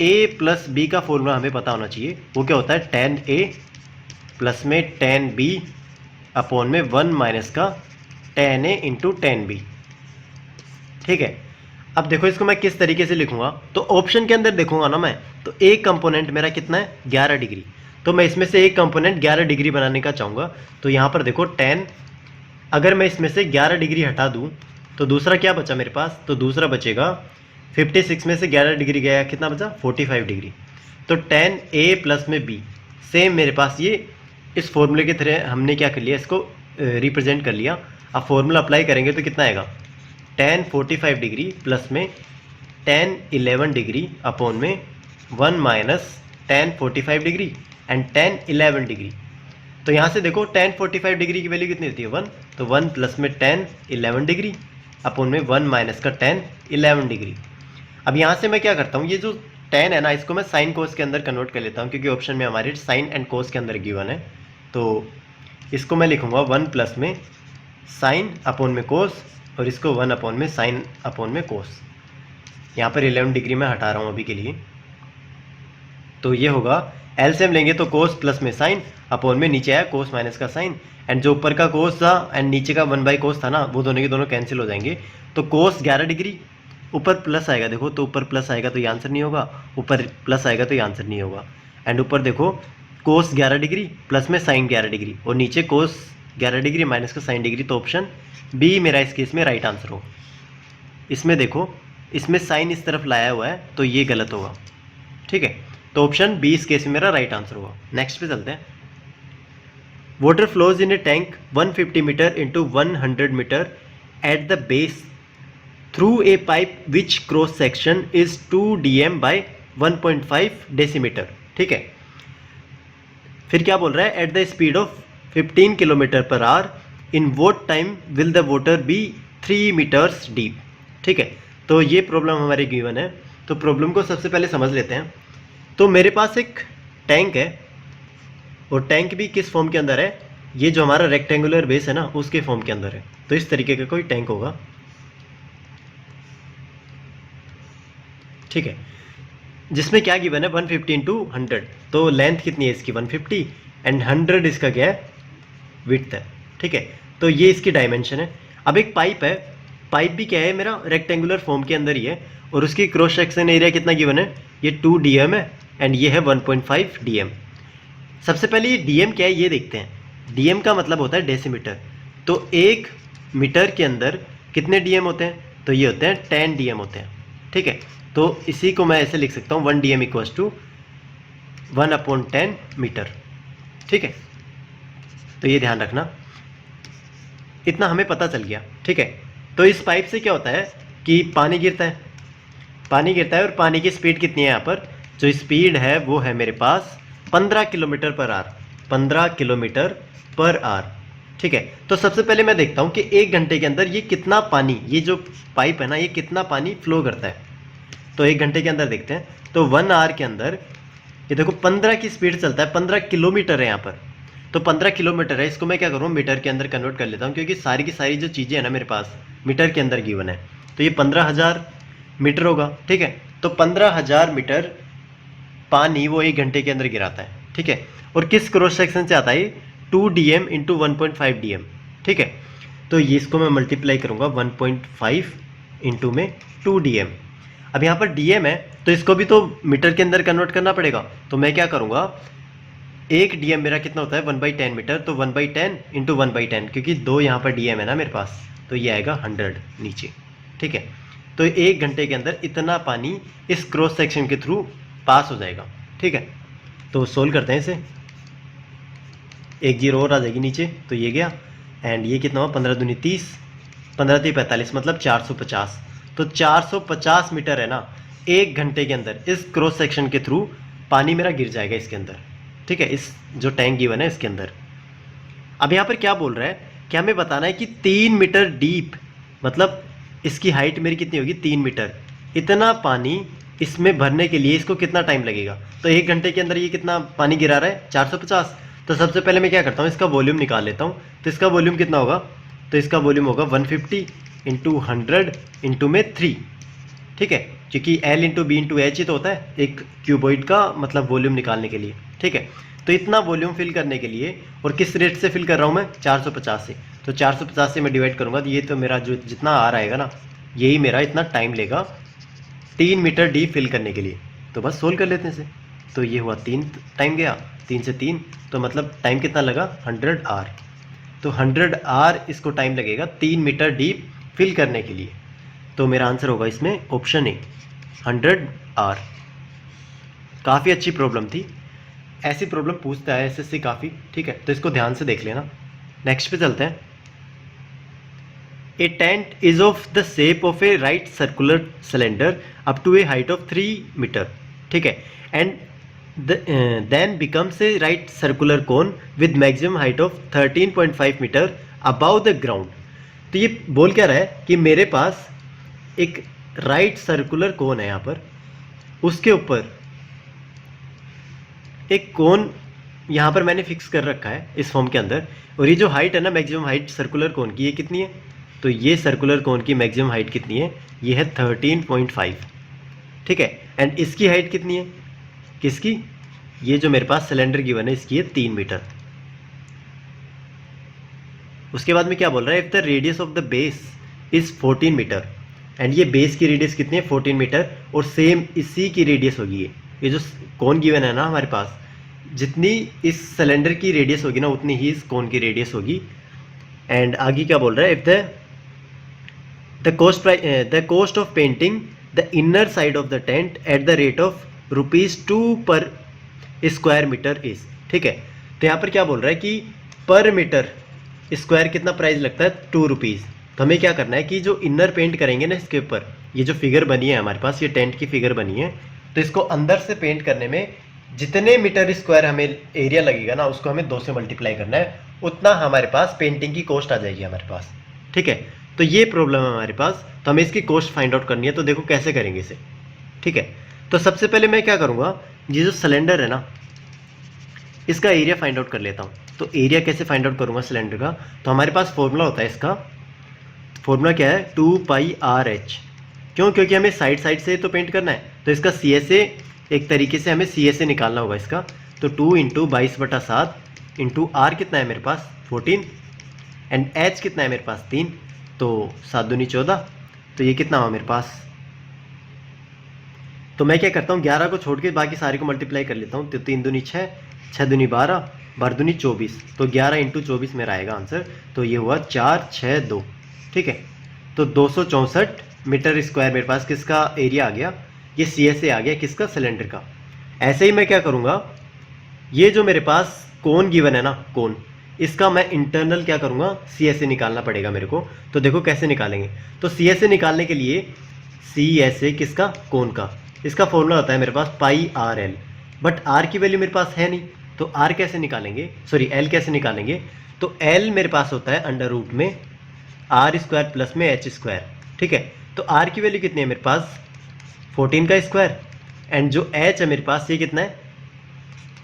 Speaker 1: a प्लस बी का फॉर्मूला हमें पता होना चाहिए। वो क्या होता है tan a प्लस में tan b अपॉन में 1 माइनस का tan a into tan b। ठीक है, अब देखो इसको मैं किस तरीके से लिखूंगा, तो ऑप्शन के अंदर देखूंगा ना मैं, तो एक कंपोनेंट मेरा कितना है 11 डिग्री, तो मैं इसमें से एक कंपोनेंट 11 डिग्री बनाने का चाहूँगा। तो यहाँ पर देखो tan, अगर मैं इसमें से 11 डिग्री हटा दूँ तो दूसरा क्या बचा मेरे पास, तो दूसरा बचेगा 56 में से 11 डिग्री गया कितना बचा 45 डिग्री। तो tan a प्लस में b सेम मेरे पास ये इस फॉर्मूले के थ्रू हमने क्या कर लिया, इसको रिप्रेजेंट कर लिया। अब फॉर्मूला अप्लाई करेंगे तो कितना आएगा tan 45 डिग्री प्लस में tan 11 डिग्री अपॉन में 1 minus tan 45 degree and tan 11 degree. तो यहाँ से देखो tan 45 डिग्री की वैल्यू कितनी होती है 1, तो 1 प्लस में tan 11 डिग्री अपॉन में 1 माइनस का tan 11 डिग्री। अब यहाँ से मैं क्या करता हूँ, ये जो tan है ना इसको मैं साइन कोस के अंदर कन्वर्ट कर लेता हूँ, क्योंकि ऑप्शन में हमारे साइन एंड कोस के अंदर गिवन है। तो इसको मैं लिखूँगा 1 प्लस में साइन अपॉन में कोस और इसको 1 अपॉन में साइन अपॉन में कोस। यहाँ पर 11 डिग्री में हटा रहा हूँ अभी के लिए। तो ये होगा एलसीएम लेंगे तो कोस प्लस में साइन अपॉन में नीचे आया कोस माइनस का साइन, एंड जो ऊपर का कोस था एंड नीचे का 1/कोस था ना, वो दोनों के दोनों कैंसिल हो जाएंगे। तो कोस 11 डिग्री ऊपर प्लस आएगा, देखो तो ऊपर प्लस आएगा तो ये आंसर नहीं होगा, ऊपर प्लस आएगा तो ये आंसर नहीं होगा। एंड ऊपर देखो कोस 11 डिग्री प्लस में साइन 11 डिग्री और नीचे कोस 11 डिग्री माइनस का साइन डिग्री। तो ऑप्शन बी मेरा इस केस में राइट आंसर हो। इसमें देखो इसमें साइन इस तरफ लाया हुआ है तो ये गलत होगा। ठीक है, तो ऑप्शन बी इस केस में मेरा राइट आंसर होगा। नेक्स्ट पे चलते हैं। Water flows in a tank 150 metre into 100 metre at the base through a pipe which cross section is 2 dm by 1.5 decimetre. ठीक है, फिर क्या बोल रहा है at the speed of 15 kilometre per hour in what time will the water be 3 metres deep. ठीक है, तो ये प्रॉब्लम हमारी गिवन है। तो प्रॉब्लम को सबसे पहले समझ लेते हैं। तो मेरे पास एक टैंक है और टैंक भी किस फॉर्म के अंदर है, ये जो हमारा रेक्टेंगुलर बेस है ना उसके फॉर्म के अंदर है। तो इस तरीके का कोई टैंक होगा। ठीक है, जिसमें क्या गिवन है 150 इंटू 100, तो लेंथ कितनी है इसकी 150 एंड 100 इसका क्या है विड्थ है। ठीक है, तो ये इसकी डायमेंशन है। अब एक पाइप है, पाइप भी क्या है मेरा रेक्टेंगुलर फॉर्म के अंदर ही है और उसकी क्रॉस सेक्शन एरिया कितना गिवन है, ये 2 dm है एंड ये है 1.5 dm। सबसे पहले ये dm क्या है ये देखते हैं। dm का मतलब होता है डेसीमीटर। तो 1 मीटर के अंदर कितने dm होते हैं, तो ये होते हैं 10 dm होते हैं। ठीक है, तो इसी को मैं ऐसे लिख सकता हूँ 1 dm इक्वल्स टू 1/10 मीटर। ठीक है, तो ये ध्यान रखना, इतना हमें पता चल गया। ठीक है, तो इस पाइप से क्या होता है कि पानी गिरता है और पानी की स्पीड कितनी है यहाँ पर जो स्पीड है वो है मेरे पास 15 kilometre per our, 15 kilometre per our. ठीक है, तो सबसे पहले मैं देखता हूँ कि 1 घंटे के अंदर ये कितना पानी, ये जो पाइप है ना, ये कितना पानी फ्लो करता है। तो 1 घंटे के अंदर देखते हैं। तो 1 आवर के अंदर ये देखो 15 की स्पीड चलता है, 15 किलोमीटर है यहाँ पर। तो 15 किलोमीटर है, इसको मैं क्या करूँ, मीटर के अंदर कन्वर्ट कर लेता हूँ, क्योंकि सारी की सारी जो चीज़ें हैं ना मेरे पास मीटर के अंदर गिवन है। तो ये 15,000 मीटर होगा। ठीक है, तो 15,000 मीटर पानी वो 1 घंटे के अंदर गिराता है। ठीक है, और किस क्रॉस सेक्शन से आता है, 2 DM इंटू 1.5 DM। ठीक है, तो ये इसको मैं मल्टीप्लाई करूँगा 1.5 इंटू में 2 DM। अब यहाँ पर DM है तो इसको भी तो मीटर के अंदर कन्वर्ट करना पड़ेगा। तो मैं क्या करूँगा, 1 DM मेरा कितना होता है 1/10 मीटर, तो 1/10 इंटू 1/10, क्योंकि 2 यहाँ पर DM है ना मेरे पास, तो ये आएगा 100 नीचे। ठीक है, तो 1 घंटे के अंदर इतना पानी इस क्रॉस सेक्शन के थ्रू पास हो जाएगा। ठीक है, तो सोल्व करते हैं इसे। 1 जीरो और आ जाएगी नीचे, तो ये गया। एंड ये कितना हुआ, 15 दूनी 30, 15 3 45, मतलब 450। तो 450 मीटर है ना 1 घंटे के अंदर इस क्रॉस सेक्शन के थ्रू पानी मेरा गिर जाएगा इसके अंदर। ठीक है, इस जो टैंक गिवन है इसके अंदर। अब यहाँ पर क्या बोल रहा है कि हमें बताना है कि 3 मीटर डीप, मतलब इसकी हाइट मेरी कितनी होगी 3 मीटर। इतना पानी इसमें भरने के लिए इसको कितना टाइम लगेगा। तो 1 घंटे के अंदर ये कितना पानी गिरा रहा है 450। तो सबसे पहले मैं क्या करता हूँ, इसका वॉल्यूम निकाल लेता हूँ। तो इसका वॉल्यूम कितना होगा, तो इसका वॉल्यूम होगा 150 इंटू 100 इंटू में 3। ठीक है, क्योंकि L into B into H ही तो होता है एक क्यूबॉइड का मतलब वॉल्यूम निकालने के लिए। ठीक है, तो इतना वॉल्यूम फिल करने के लिए, और किस रेट से फिल कर रहा हूँ मैं 450 से, तो 450 से मैं डिवाइड करूँगा, तो ये तो मेरा जो जितना आ रहेगा ना, यही मेरा इतना टाइम लेगा 3 मीटर डीप फिल करने के लिए। तो बस सोल्व कर लेते हैं इसे। तो ये हुआ 3 टाइम गया, 3 से 3, तो मतलब टाइम कितना लगा 100 आवर। तो 100 आवर इसको टाइम लगेगा 3 मीटर डीप फिल करने के लिए। तो मेरा आंसर होगा इसमें ऑप्शन ए, 100 आवर। काफ़ी अच्छी प्रॉब्लम थी, ऐसी प्रॉब्लम पूछता है SSC काफ़ी। ठीक है, तो इसको ध्यान से देख लेना। नेक्स्ट पे चलते हैं। A tent is of the shape of a right circular cylinder up to a height of 3 metre. ठीक है, and then becomes a right circular cone with maximum height of 13.5 metre above the ground। तो ये बोल क्या रहा है कि मेरे पास एक राइट सर्कुलर कोन है यहाँ पर, उसके ऊपर एक कोन यहाँ पर मैंने फिक्स कर रखा है इस फॉर्म के अंदर, और ये जो हाइट है ना मैक्सिमम हाइट सर्कुलर कोन की, ये कितनी है, तो ये सर्कुलर कोन की मैक्सिमम हाइट कितनी है, ये है 13.5। ठीक है, एंड इसकी हाइट कितनी है, किसकी, ये जो मेरे पास सिलेंडर गिवन है इसकी है 3 मीटर। उसके बाद में क्या बोल रहा है, if the radius of the base is 14 metre, and ये बेस की रेडियस कितनी है 14 मीटर, और सेम इसी की रेडियस होगी ये जो कोन गिवन है ना हमारे पास, जितनी इस सिलेंडर की रेडियस होगी ना उतनी ही इस कोन की रेडियस होगी। एंड आगे क्या बोल रहा है, if the cost of painting the inner side of the tent at the rate of ₹2 पर स्क्वायर मीटर इज। ठीक है, तो यहाँ पर क्या बोल रहा है कि पर मीटर स्क्वायर कितना प्राइस लगता है, ₹2। तो हमें क्या करना है कि जो इनर पेंट करेंगे ना इसके ऊपर, ये जो फिगर बनी है हमारे पास, ये टेंट की फिगर बनी है, तो इसको अंदर से पेंट करने में जितने मीटर स्क्वायर हमें एरिया लगेगा ना, उसको हमें 2 से मल्टीप्लाई करना है, उतना हमारे पास पेंटिंग की कॉस्ट आ जाएगी हमारे पास। ठीक है, तो ये प्रॉब्लम है हमारे पास, तो हमें इसकी कॉस्ट फाइंड आउट करनी है। तो देखो कैसे करेंगे इसे। ठीक है, तो सबसे पहले मैं क्या करूँगा, ये जो सिलेंडर है ना इसका एरिया फाइंड आउट कर लेता हूँ। तो एरिया कैसे फाइंड आउट करूँगा सिलेंडर का, तो हमारे पास फॉर्मूला होता है, इसका फॉर्मूला क्या है 2πRH। क्यों, क्योंकि हमें साइड साइड से तो पेंट करना है, तो इसका CSA एक तरीके से हमें CSA निकालना होगा इसका। तो 2 इंटू 22/7 इंटू R कितना है मेरे पास 14, एंड H कितना है मेरे पास 3, तो 7 दूनी 14, तो ये कितना हुआ मेरे पास। तो मैं क्या करता हूँ 11 को छोड़ के बाकी सारे को मल्टीप्लाई कर लेता हूँ। तो 3 दूनी 6, 6 दूनी 12, 12 दूनी 24, तो 11 इंटू 24 मेरा आएगा आंसर। तो ये हुआ 462। ठीक है, तो 264 मीटर स्क्वायर मेरे पास किसका एरिया आ गया, ये CSA आ गया किसका, सिलेंडर का। ऐसे ही मैं क्या करूँगा, ये जो मेरे पास कोन गिवन है ना कोन, इसका मैं इंटरनल क्या करूँगा CSA निकालना पड़ेगा मेरे को। तो देखो कैसे निकालेंगे, तो CSA निकालने के लिए CSA किसका, कोन का, इसका फॉर्मूला होता है मेरे पास पाई आर एल, बट आर की वैल्यू मेरे पास है नहीं, तो आर कैसे निकालेंगे, सॉरी एल कैसे निकालेंगे। तो एल मेरे पास होता है अंडर रूट में आर स्क्वायर प्लस में एच स्क्वायर, ठीक है। तो आर की वैल्यू कितनी है मेरे पास 14 का स्क्वायर, एंड जो एच है मेरे पास ये कितना है,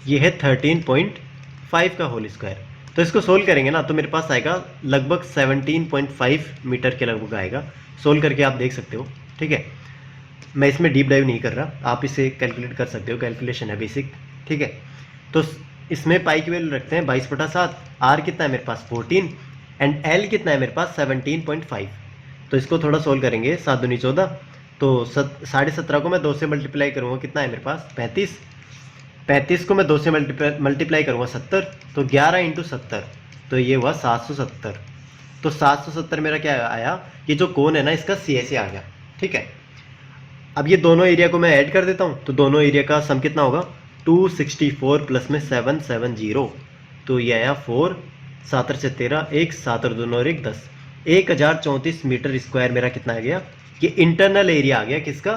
Speaker 1: ये है 13.5 का होल स्क्वायर। तो इसको सोल्व करेंगे ना तो मेरे पास आएगा लगभग 17.5 मीटर के लगभग आएगा। सोल्व करके आप देख सकते हो, ठीक है। मैं इसमें डीप डाइव नहीं कर रहा, आप इसे कैलकुलेट कर सकते हो, कैलकुलेशन है बेसिक, ठीक है। तो इसमें पाई की वैल्यू रखते हैं 22/7, आर कितना है मेरे पास 14 एंड एल कितना है मेरे पास 17.5। तो इसको थोड़ा सोल्व करेंगे, 7 दूनी 14, तो 17.5 को मैं 2 से मल्टीप्लाई करूँगा, कितना है मेरे पास 35, 35 को मैं 2 से मल्टीप्लाई करूँगा 70, तो 11 × 70, तो ये हुआ 770। तो 770 मेरा क्या आया, ये जो कोण है ना इसका CSA आ गया, ठीक है। अब ये दोनों एरिया को मैं ऐड कर देता हूँ, तो दोनों एरिया का सम कितना होगा 264 प्लस में 770, तो ये आया 4, 7 से 13, 1, 7 और 2 और 1 10, 1034 मीटर स्क्वायर मेरा कितना आ गया, ये इंटरनल एरिया आ गया किसका,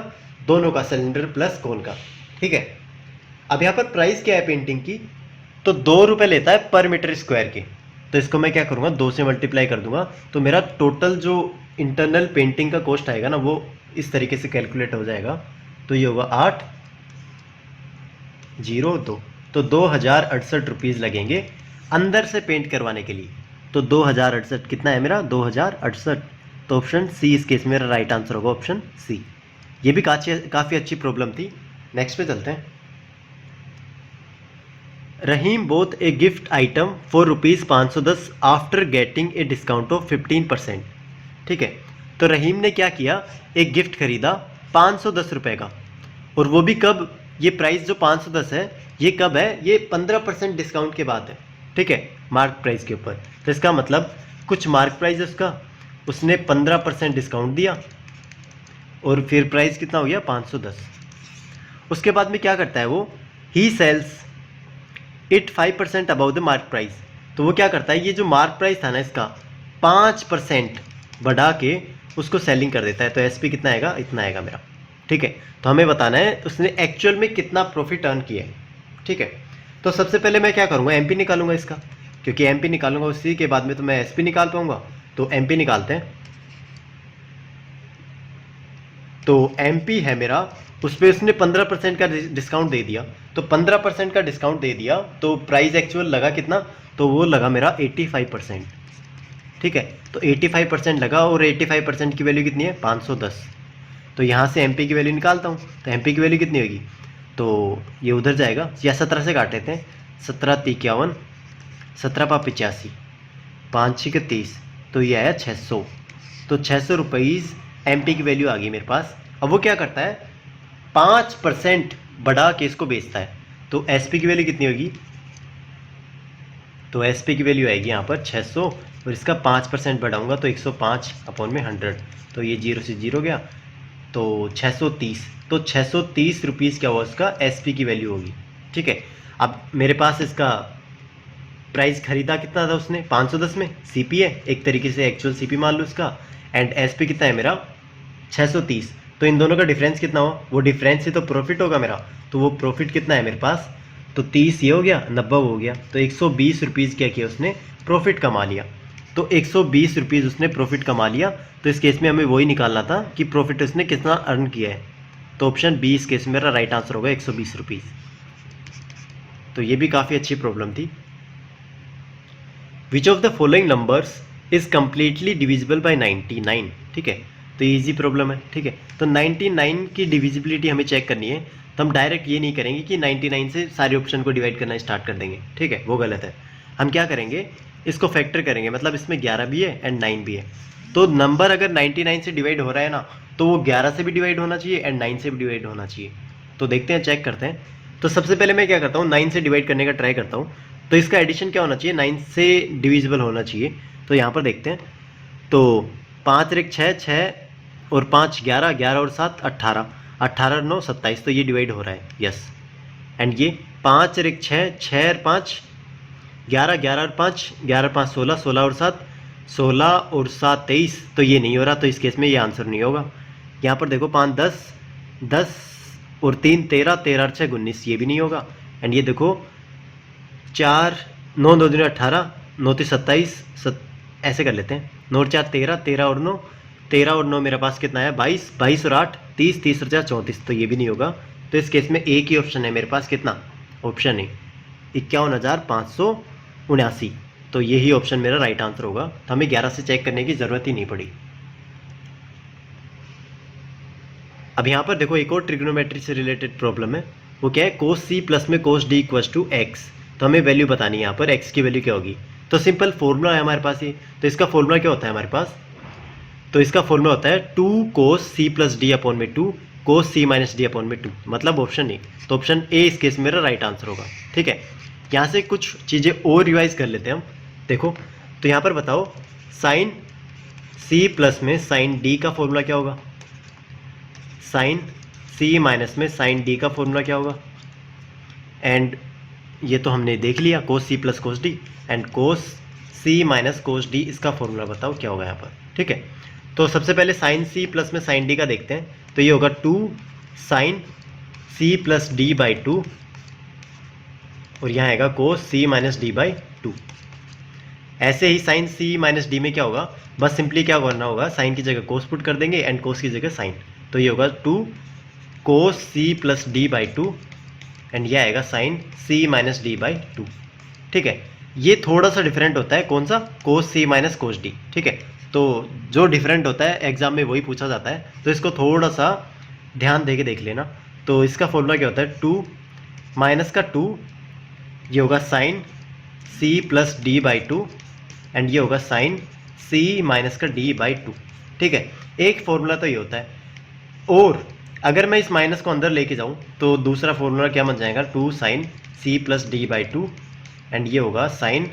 Speaker 1: दोनों का, सिलेंडर प्लस कोन का, ठीक है। अब यहाँ पर प्राइस क्या है पेंटिंग की, तो 2 रुपये लेता है पर मीटर स्क्वायर की। तो इसको मैं क्या करूँगा 2 से मल्टीप्लाई कर दूंगा, तो मेरा टोटल जो इंटरनल पेंटिंग का कॉस्ट आएगा ना वो इस तरीके से कैलकुलेट हो जाएगा। तो ये होगा 802, तो 2068 रुपीज़ लगेंगे अंदर से पेंट करवाने के लिए। तो 2068 कितना है मेरा 2068, तो ऑप्शन सी इस केस में मेरा राइट आंसर होगा, ऑप्शन सी। ये भी काफ़ी अच्छी प्रॉब्लम थी। नेक्स्ट पे चलते हैं। Rahim bought a gift item for ₹510 after getting a discount of 15%, ठीक है। तो रहीम ने क्या किया, एक गिफ्ट खरीदा 510 रुपये का, और वो भी कब, ये प्राइस जो 510 है ये कब है, ये 15% डिस्काउंट के बाद है, ठीक है, मार्क प्राइस के ऊपर। तो इसका मतलब कुछ मार्क प्राइस है उसका, उसने 15% डिस्काउंट दिया और फिर प्राइस कितना हो गया 510। उसके बाद में क्या करता है वो, he sells it 5% above the mark price. तो वो क्या करता है, ये जो मार्क प्राइस था ना इसका 5% बढ़ा के उसको सेलिंग कर देता है। तो एसपी कितना आएगा, इतना आएगा मेरा, ठीक है। तो हमें बताना है उसने एक्चुअल में कितना प्रॉफिट अर्न किया है, ठीक है। तो सबसे पहले मैं क्या करूँगा, एमपी निकालूंगा इसका, क्योंकि एमपी निकालूंगा उसी के बाद में तो मैं एसपी निकाल पाऊंगा। तो एमपी निकालते हैं। तो एमपी है मेरा, उस पर उसने 15% का डिस्काउंट दे दिया, तो 15% का डिस्काउंट दे दिया तो प्राइस एक्चुअल लगा कितना, तो वो लगा मेरा 85%, ठीक है। तो 85% लगा, और 85% की वैल्यू कितनी है 510। तो यहाँ से एमपी की वैल्यू निकालता हूँ, तो एमपी की वैल्यू कितनी होगी, तो ये उधर जाएगा, या 17 से काट लेते हैं, 17 × 51, 17 × 85, 5 × 6 = 30, तो ये आया 600। तो 600 रुपीज़ एमपी की वैल्यू आ गई मेरे पास। अब वो क्या करता है 5% बढ़ा के इसको बेचता है। तो एसपी की वैल्यू कितनी होगी, तो एसपी की वैल्यू आएगी यहाँ पर 600, और इसका 5% बढ़ाऊंगा तो 105/100, तो ये 0 से 0 गया, तो 630। तो 630 रुपीज़ क्या हुआ उसका एसपी की वैल्यू होगी, ठीक है। अब मेरे पास इसका प्राइस खरीदा कितना था उसने 510 में, सीपी है एक तरीके से, एक्चुअल सीपी मान लो इसका, एंड एसपी कितना है मेरा 630। तो इन दोनों का डिफरेंस कितना हुआ, वो डिफरेंस से तो प्रॉफिट होगा मेरा, तो वो प्रॉफिट कितना है मेरे पास, तो 30 ये हो गया, 90 हो गया, तो 120 रुपीज़ क्या किया उसने प्रॉफिट कमा लिया। तो 120 रुपीज़ उसने प्रॉफिट कमा लिया। तो इस केस में हमें वही निकालना था कि प्रॉफिट उसने कितना अर्न किया है। तो ऑप्शन बी इस केस में मेरा राइट आंसर होगा 120 रुपीज़। तो ये भी काफ़ी अच्छी प्रॉब्लम थी। Which of the following numbers is completely divisible by 99, ठीक है। तो ईजी प्रॉब्लम है, ठीक है। तो 99 की डिविजिबिलिटी हमें चेक करनी है, तो हम डायरेक्ट ये नहीं करेंगे कि 99 से सारे ऑप्शन को डिवाइड करना स्टार्ट कर देंगे, ठीक है, वो गलत है। हम क्या करेंगे, इसको फैक्टर करेंगे, मतलब इसमें 11 भी है एंड 9 भी है। तो नंबर अगर 99 से डिवाइड हो रहा है ना, तो वो 11 से भी डिवाइड होना चाहिए एंड 9 से भी डिवाइड होना चाहिए। तो देखते हैं, चेक करते हैं। तो सबसे पहले मैं क्या करता हूँ 9 से डिवाइड करने का ट्राई करता हूँ। तो इसका एडिशन क्या होना चाहिए, 9 से डिविजिबल होना चाहिए। तो यहाँ पर देखते हैं, तो 5 × 1 6, 6 और 5 11, 11 और 7 18, 18 और 9 27, तो ये डिवाइड हो रहा है, यस। एंड ये 5 × 1 6, 6 और 5 11, 11 और 5 11 और 5 16, 16 और 7 16 और 7 23, तो ये नहीं हो रहा। तो इस केस में ये आंसर नहीं होगा। यहाँ पर देखो 5 10, 10 और 3 13, 13 और 6 19, ये भी नहीं होगा। एंड ये देखो 4 9 2 दूनी 18, 9 3 27, ऐसे कर लेते हैं, 9 और 4 13, 13 और 9, 13 और 9 मेरे पास कितना है 22, 22 और 8 30, 30 और 4 34, तो ये भी नहीं होगा। तो इस केस में एक ही ऑप्शन है मेरे पास, कितना, ऑप्शन ए 51,579, तो यही ऑप्शन मेरा राइट आंसर होगा। तो हमें 11 से चेक करने की ज़रूरत ही नहीं पड़ी। अब यहाँ पर देखो एक और ट्रिग्नोमेट्री से रिलेटेड प्रॉब्लम है, वो क्या है, कोस सी प्लस में cos D equals to x. तो हमें वैल्यू बतानी है यहाँ पर, एक्स की वैल्यू क्या होगी। तो सिंपल फॉर्मूला है हमारे पास ये। तो इसका फॉर्मूला क्या होता है हमारे पास, तो इसका फॉर्मूला होता है 2 cos C plus D upon में 2 cos C minus D upon में 2, मतलब ऑप्शन ए। तो ऑप्शन ए इस केस में मेरा राइट आंसर होगा। ठीक है, यहाँ से कुछ चीज़ें और रिवाइज कर लेते हैं हम। देखो तो यहाँ पर बताओ, साइन सी प्लस में साइन डी का फॉर्मूला क्या होगा, साइन सी माइनस में साइन डी का फॉर्मूला क्या होगा। एंड ये तो हमने देख लिया, cos C plus cos D, and cos C minus cos D, इसका फॉर्मूला बताओ क्या होगा यहाँ पर। ठीक है, तो सबसे पहले साइन सी प्लस में साइन डी का देखते हैं। तो ये होगा 2 sine C plus D by 2, और यहाँ आएगा cos C minus D by 2। ऐसे ही साइन सी माइनस डी में क्या होगा, बस सिंपली क्या करना होगा, साइन की जगह कोस पुट कर देंगे एंड कोस की जगह साइन। तो ये होगा 2 cos C plus D by 2, and ये आएगा sine C minus D by 2। ठीक है, ये थोड़ा सा डिफरेंट होता है, कौन सा, कोस सी माइनस कोस डी। ठीक है, तो जो डिफरेंट होता है एग्जाम में वही पूछा जाता है, तो इसको थोड़ा सा ध्यान दे के देख लेना। तो इसका फॉर्मूला क्या होता है, 2 माइनस का 2, ये होगा sine C plus D by 2, and ये होगा साइन सी माइनस का डी बाई 2। ठीक है, एक फॉर्मूला तो ये होता है, और अगर मैं इस माइनस को अंदर लेके जाऊं तो दूसरा फॉर्मूला क्या बन जाएगा, 2 sine C plus D by 2, and ये होगा साइन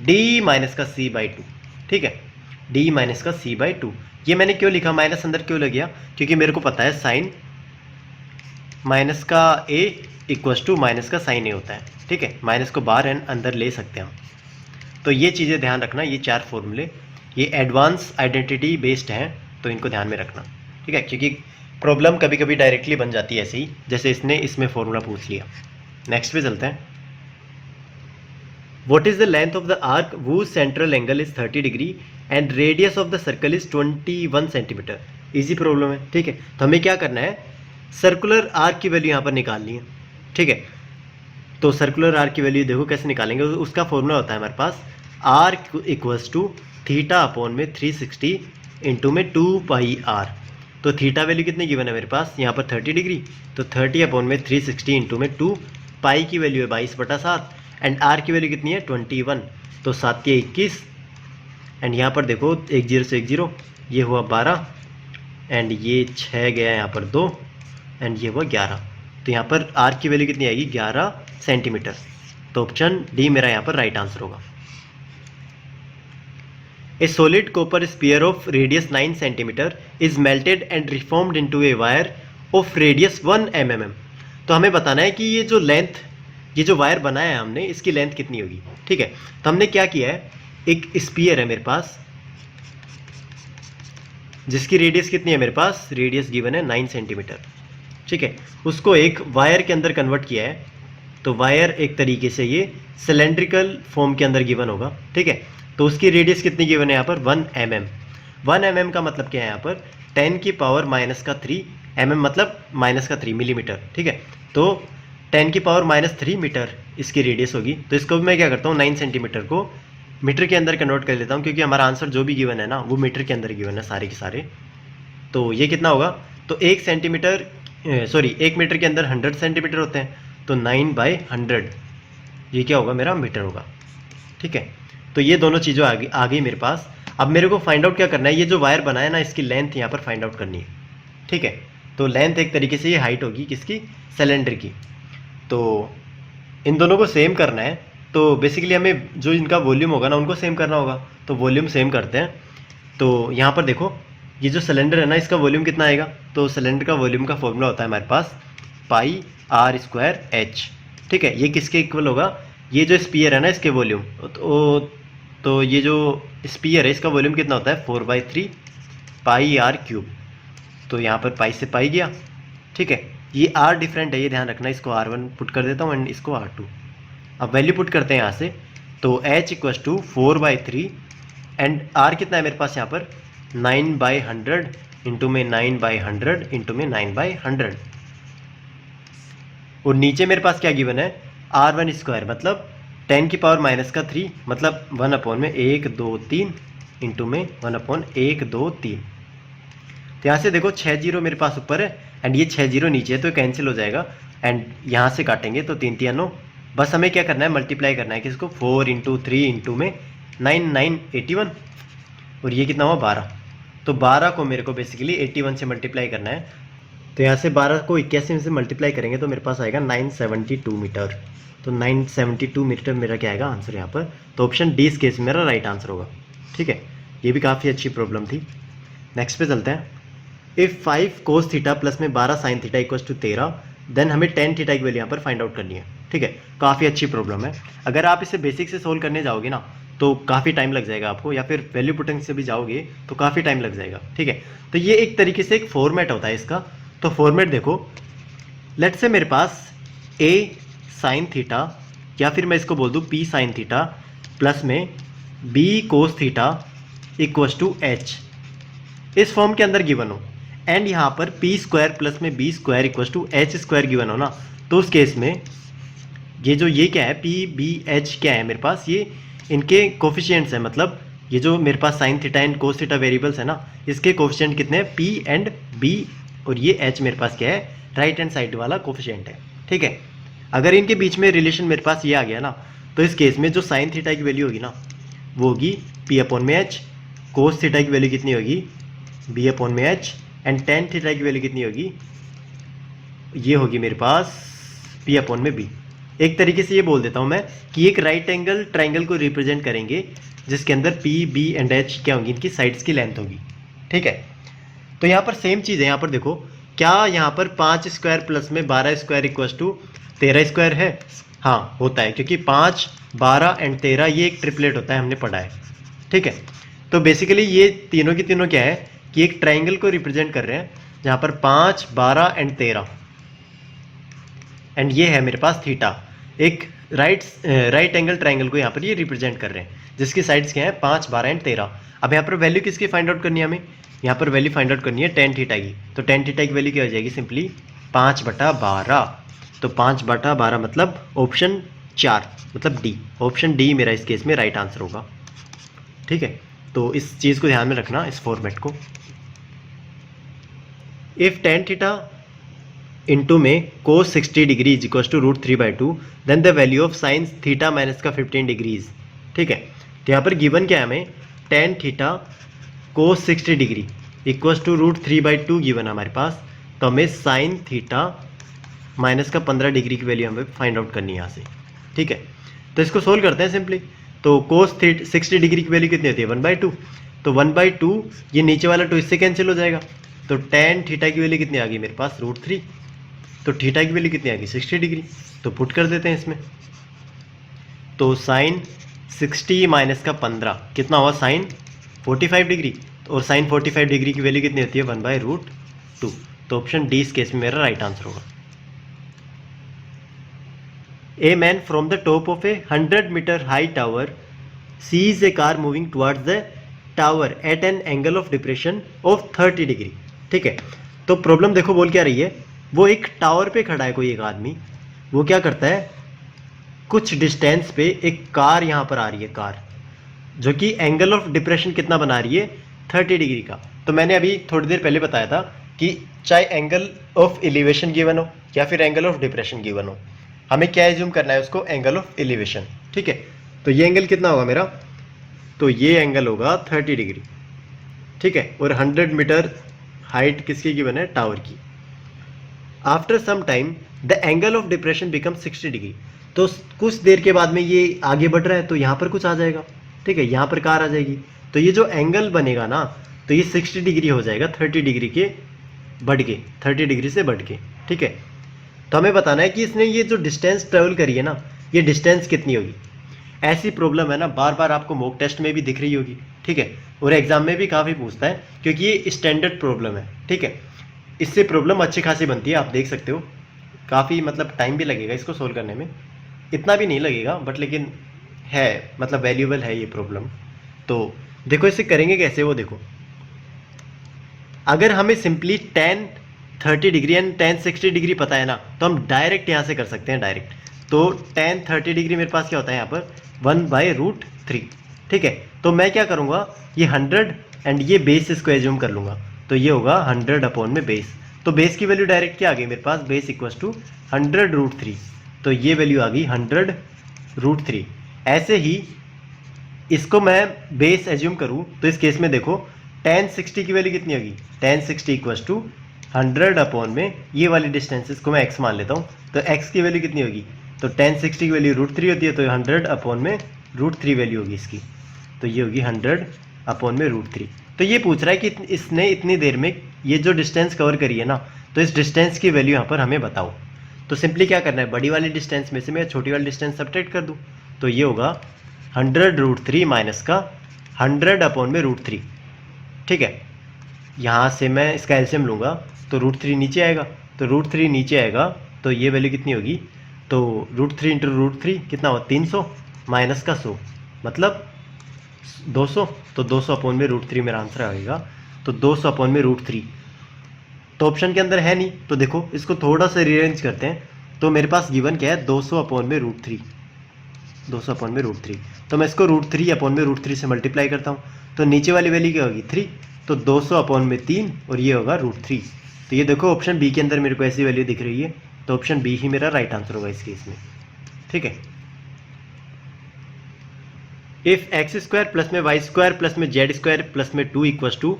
Speaker 1: डी माइनस का सी बाई 2। ठीक है, डी माइनस का सी बाई 2। ये मैंने क्यों लिखा, माइनस अंदर क्यों लग गया, क्योंकि मेरे को पता है साइन माइनस का ए इक्वल्स टू माइनस का साइन ए होता है। ठीक है, माइनस को बाहर एंड अंदर ले सकते हैं हम। तो ये चीज़ें ध्यान रखना, ये 4 फॉर्मूले ये एडवांस आइडेंटिटी बेस्ड हैं, तो इनको ध्यान में रखना। ठीक है, क्योंकि प्रॉब्लम कभी कभी डायरेक्टली बन जाती है ऐसे ही, जैसे इसने इसमें फॉर्मूला पूछ लिया। नेक्स्ट पे चलते हैं। What is the length of the arc whose central angle is 30 degree and radius of the circle is 21 centimetre. Easy problem है। ठीक है, तो हमें क्या करना है, सर्कुलर आर्क की वैल्यू यहाँ पर निकालनी है। ठीक है, तो सर्कुलर आर्क की वैल्यू देखो कैसे निकालेंगे, उसका फॉर्मूला होता है हमारे पास arc equals to theta upon में 360 इंटू में 2 पाई आर। तो थीटा वैल्यू कितनी गिवन है मेरे पास, यहाँ पर 30 डिग्री, तो 30 अपॉन में 360 इंटू में 2 पाई की वैल्यू है 22/7, एंड आर की वैल्यू कितनी है 21, तो 7 के 21, एंड यहाँ पर देखो 1 0 से 1 0, ये हुआ 12, एंड ये 6 गया यहाँ पर 2, एंड ये हुआ 11। तो यहाँ पर आर की वैल्यू कितनी आएगी 11 सेंटीमीटर। तो ऑप्शन डी मेरा यहाँ पर राइट आंसर होगा। A solid copper sphere of radius 9 centimetre is melted and reformed into a wire of radius 1 mm। तो हमें बताना है कि ये जो लेंथ, ये जो वायर बनाया है हमने, इसकी लेंथ कितनी होगी। ठीक है, तो हमने क्या किया है, एक स्पीयर है मेरे पास जिसकी रेडियस कितनी है, मेरे पास रेडियस गिवन है 9 सेंटीमीटर। ठीक है, उसको एक वायर के अंदर कन्वर्ट किया है। तो वायर एक तरीके से ये सिलेंड्रिकल फॉर्म के अंदर गिवन होगा। ठीक है, तो उसकी रेडियस कितनी गिवन है यहाँ पर 1 mm। 1 mm का मतलब क्या है, यहाँ पर 10 की पावर -3 mm, मतलब -3 मिलीमीटर। ठीक है, तो 10 की पावर -3 मीटर इसकी रेडियस होगी। तो इसको मैं क्या करता हूँ, 9 सेंटीमीटर को मीटर के अंदर कन्वर्ट कर लेता हूँ, क्योंकि हमारा आंसर जो भी गिवन है ना वो मीटर के अंदर गिवन है सारे के सारे। तो ये कितना होगा, तो 1 मीटर के अंदर 100 सेंटीमीटर होते हैं, तो 9/100 ये क्या होगा, मेरा मीटर होगा। ठीक है, तो ये दोनों चीज़ें आ गई मेरे पास। अब मेरे को फाइंड आउट क्या करना है, ये जो वायर बनाया ना इसकी लेंथ यहाँ पर फाइंड आउट करनी है। ठीक है, तो लेंथ एक तरीके से ये हाइट होगी किसकी, सिलेंडर की। तो इन दोनों को सेम करना है, तो बेसिकली हमें जो इनका वॉल्यूम होगा ना उनको सेम करना होगा। तो वॉल्यूम सेम करते हैं। तो यहाँ पर देखो ये जो सिलेंडर है ना इसका वॉल्यूम कितना आएगा, तो सिलेंडर का वॉल्यूम का फॉर्मूला होता है हमारे पास πr²h। ठीक है, ये किसके इक्वल होगा, ये जो स्पीयर है ना इसके वॉल्यूम, तो ये जो स्पीयर है इसका वॉल्यूम कितना होता है 4/3 πr3। तो यहाँ पर पाई से पाई गया। ठीक है, ये R डिफरेंट है, ये ध्यान रखना। इसको R1 पुट कर देता हूँ एंड इसको R2। अब वैल्यू पुट करते हैं यहाँ से, तो H equals to 4/3 and R कितना है मेरे पास यहाँ पर 9/100 इंटू में 9/100 इंटू में 9/100। और नीचे मेरे पास क्या गिवन है R1 स्क्वायर मतलब 10⁻³ मतलब 1/1 2 3 इंटू में 1/1 2 3। तो यहाँ से देखो 6 जीरो मेरे पास ऊपर है एंड ये 6 जीरो नीचे है तो कैंसिल हो जाएगा एंड यहाँ से काटेंगे तो 3 3 9। बस हमें क्या करना है मल्टीप्लाई करना है किसको 4 इंटू 3 इंटू में 9 9 81 और ये कितना हुआ 12। तो 12 को मेरे को बेसिकली 81 से मल्टीप्लाई करना है। तो यहाँ से 12 को 81 से मल्टीप्लाई करेंगे तो मेरे पास आएगा 972 मीटर। तो 972 मीटर मेरा क्या आएगा आंसर यहाँ पर। तो ऑप्शन डी इस केस में मेरा राइट आंसर होगा। ठीक है, ये भी काफ़ी अच्छी प्रॉब्लम थी। नेक्स्ट पे चलते हैं। इफ़ 5 cos थीटा प्लस में 12 sin theta equals to 13 then हमें tan थीटा की वैल्यू यहाँ पर फाइंड आउट करनी है। ठीक है, काफ़ी अच्छी प्रॉब्लम है। अगर आप इसे बेसिक से सोल्व करने जाओगे ना तो काफ़ी टाइम लग जाएगा आपको, या फिर वैल्यू पुटिंग से भी जाओगे तो काफ़ी टाइम लग जाएगा। ठीक है, तो ये एक तरीके से एक फॉर्मेट होता है इसका। तो फॉर्मेट देखो, लेट से मेरे पास a sin थीटा या फिर मैं इसको बोल दूँ p sin थीटा प्लस में b cos theta equals to h इस फॉर्म के अंदर गिवन हो एंड यहाँ पर पी स्क्वायर प्लस में B square equals to H square given हो ना, तो उस केस में ये क्या है पी बी एच क्या है मेरे पास, ये इनके कोफिशिएंट्स हैं। मतलब ये जो मेरे पास sine theta and cos theta variables है ना, इसके कोफिशिएंट कितने हैं पी एंड बी, और ये एच मेरे पास क्या है राइट हैंड साइड वाला कोफिशिएंट है। ठीक है, अगर इनके बीच में रिलेशन मेरे पास ये आ गया ना, तो इस केस में जो साइन थीटा की वैल्यू होगी ना वो होगी पी अपॉन में एच, कोस थीटा की वैल्यू कितनी होगी बी अपॉन में एच एंड टेन थीटा की वैल्यू कितनी होगी, ये होगी मेरे पास पी अपॉन में बी। एक तरीके से ये बोल देता हूँ मैं कि एक राइट एंगल ट्राइंगल को रिप्रेजेंट करेंगे जिसके अंदर पी बी एंड एच क्या होगी, इनकी साइड्स की लेंथ होगी। ठीक है, तो यहाँ पर सेम चीज़ है। यहाँ पर देखो क्या यहाँ पर 5 स्क्वायर प्लस में 12 स्क्वायर इक्वल्स टू 13 स्क्वायर है। हाँ होता है, क्योंकि 5 12 एंड 13 ये एक ट्रिपलेट होता है, हमने पढ़ा है। ठीक है, तो बेसिकली ये तीनों की तीनों क्या है कि एक ट्राइंगल को रिप्रेजेंट कर रहे हैं जहाँ पर 5 12 एंड 13 एंड ये है मेरे पास थीटा। एक राइट एंगल ट्राइंगल को यहाँ पर ये रिप्रेजेंट कर रहे हैं जिसकी साइड्स क्या है 5 12 एंड 13। अब यहाँ पर वैल्यू किसकी फाइंड आउट करनी है हमें, यहाँ पर वैल्यू फाइंड आउट करनी है टेन थीटा की। तो टेन थीटा की वैल्यू क्या हो जाएगी सिंपली 5/12। तो 5/12 मतलब ऑप्शन 4 मतलब डी, ऑप्शन डी मेरा इस केस में राइट आंसर होगा। ठीक है, तो इस चीज़ को ध्यान में रखना इस फॉर्मेट को। इफ टेन थीटा इंटू में cos 60 degree is equals to √3/2 then the value of sin theta minus का 15 डिग्रीज। ठीक है, तो यहाँ पर गिवन क्या है हमें tan theta cos 60 degree equals to √3/2 given है हमारे पास। तो हमें साइन थीटा माइनस का 15 डिग्री की वैल्यू हमें फाइंड आउट करनी है यहाँ से। ठीक है, तो इसको सोल्व करते हैं सिंपली। तो कोस 60 डिग्री की वैल्यू कितनी होती है 1/2। तो 1/2 ये नीचे वाला 2 इससे कैंसिल हो जाएगा। तो टेन थीटा की वैल्यू कितनी आ गई मेरे पास √3। तो थीटा की वैल्यू कितनी आ गई 60 डिग्री। तो पुट कर देते हैं इसमें। तो साइन 60 माइनस का 15 कितना हुआ साइन 45 डिग्री, और साइन 45 डिग्री की वैल्यू कितनी होती है 1/√2। तो ऑप्शन डी इस केस में मेरा राइट आंसर होगा। A man from the top of a 100-meter high tower sees a car moving towards the tower at an angle of depression of 30 degree. ठीक है, तो प्रॉब्लम देखो बोल क्या रही है, वो एक टावर पे खड़ा है कोई एक आदमी, वो क्या करता है कुछ डिस्टेंस पे एक कार यहाँ पर आ रही है, कार जो कि एंगल ऑफ डिप्रेशन कितना बना रही है 30 डिग्री का। तो मैंने अभी थोड़ी देर पहले बताया था कि चाहे एंगल ऑफ एलिवेशन गिवन हो या फिर एंगल ऑफ डिप्रेशन गिवन हो, हमें क्या एज्यूम करना है उसको एंगल ऑफ एलिवेशन। ठीक है, तो ये एंगल कितना होगा मेरा, तो ये एंगल होगा 30 डिग्री। ठीक है, और 100 मीटर हाइट किसकी गिवन है टावर की। After some time the angle of depression become 60 degree. तो कुछ देर के बाद में ये आगे बढ़ रहा है तो यहाँ पर कुछ आ जाएगा। ठीक है, यहाँ पर कार आ जाएगी, तो ये जो एंगल बनेगा ना तो ये 60 डिग्री हो जाएगा 30 डिग्री के बढ़ के, 30 डिग्री से बढ़ के। ठीक है, तो हमें बताना है कि इसने ये जो डिस्टेंस ट्रेवल करी है ना, ये डिस्टेंस कितनी होगी। ऐसी प्रॉब्लम है ना बार बार आपको मॉक टेस्ट में भी दिख रही होगी। ठीक है, और एग्जाम में भी काफ़ी पूछता है क्योंकि ये स्टैंडर्ड प्रॉब्लम है। ठीक है, इससे प्रॉब्लम अच्छी खासी बनती है, आप देख सकते हो। काफ़ी मतलब टाइम भी लगेगा इसको सोल्व करने में, इतना भी नहीं लगेगा बट लेकिन है मतलब वैल्यूएबल है ये प्रॉब्लम। तो देखो इसे करेंगे कैसे, वो देखो। अगर हमें simply tan 30 degree and tan 60 degree पता है ना, तो हम डायरेक्ट यहाँ से कर सकते हैं डायरेक्ट। तो tan 30 डिग्री मेरे पास क्या होता है यहाँ पर 1/√3, ठीक है। तो मैं क्या करूँगा, ये 100 एंड ये बेस इसको एज्यूम कर लूँगा, तो ये होगा 100 अपॉन में बेस। तो बेस की वैल्यू डायरेक्ट क्या आ गई मेरे पास, बेस इक्वस टू 100√3, तो ये वैल्यू आ गई 100√3। ऐसे ही इसको मैं बेस एज्यूम करूँ तो इस केस में देखो tan 60 की वैल्यू कितनी होगी, tan 60 इक्वस टू 100 अपॉन में ये वाली डिस्टेंसेस को मैं x मान लेता हूँ, तो x की वैल्यू कितनी होगी, तो tan 60 की वैल्यू √3 होती है, तो 100 अपॉन में √3 वैल्यू होगी इसकी, तो ये होगी 100 अपॉन में √3। तो ये पूछ रहा है कि इसने इतनी देर में ये जो डिस्टेंस कवर करी है ना, तो इस डिस्टेंस की वैल्यू यहाँ पर हमें बताओ। तो सिंपली क्या करना है, बड़ी वाली डिस्टेंस में से मैं छोटी वाली डिस्टेंस सब्ट्रैक्ट कर दूँ, तो ये होगा 100√3 माइनस का 100 अपॉन में √3, ठीक है। यहाँ से मैं इसका एलसीएम लूँगा तो √3 नीचे आएगा, तो √3 नीचे आएगा तो ये वैल्यू कितनी होगी, तो √3 इंटू √3 कितना हुआ 300 माइनस का 100 मतलब 200, तो 200 अपॉन में √3 मेरा आंसर आएगा। तो 200 अपॉन में √3 तो ऑप्शन के अंदर है नहीं, तो देखो इसको थोड़ा सा रीअरेंज करते हैं। तो मेरे पास गिवन क्या है 200 अपॉन में √3, 200 अपॉन में √3, तो मैं इसको √3 अपॉन में √3 से मल्टीप्लाई करता हूँ, तो नीचे वाली वैल्यू क्या होगी 3, तो 200 अपॉन में 3 और ये होगा √3। तो ये देखो ऑप्शन बी के अंदर मेरे को ऐसी वैल्यू दिख रही है, तो ऑप्शन बी ही मेरा राइट आंसर होगा इस केस में, ठीक है। इफ x² प्लस में y² प्लस में z² प्लस में 2 इक्वस टू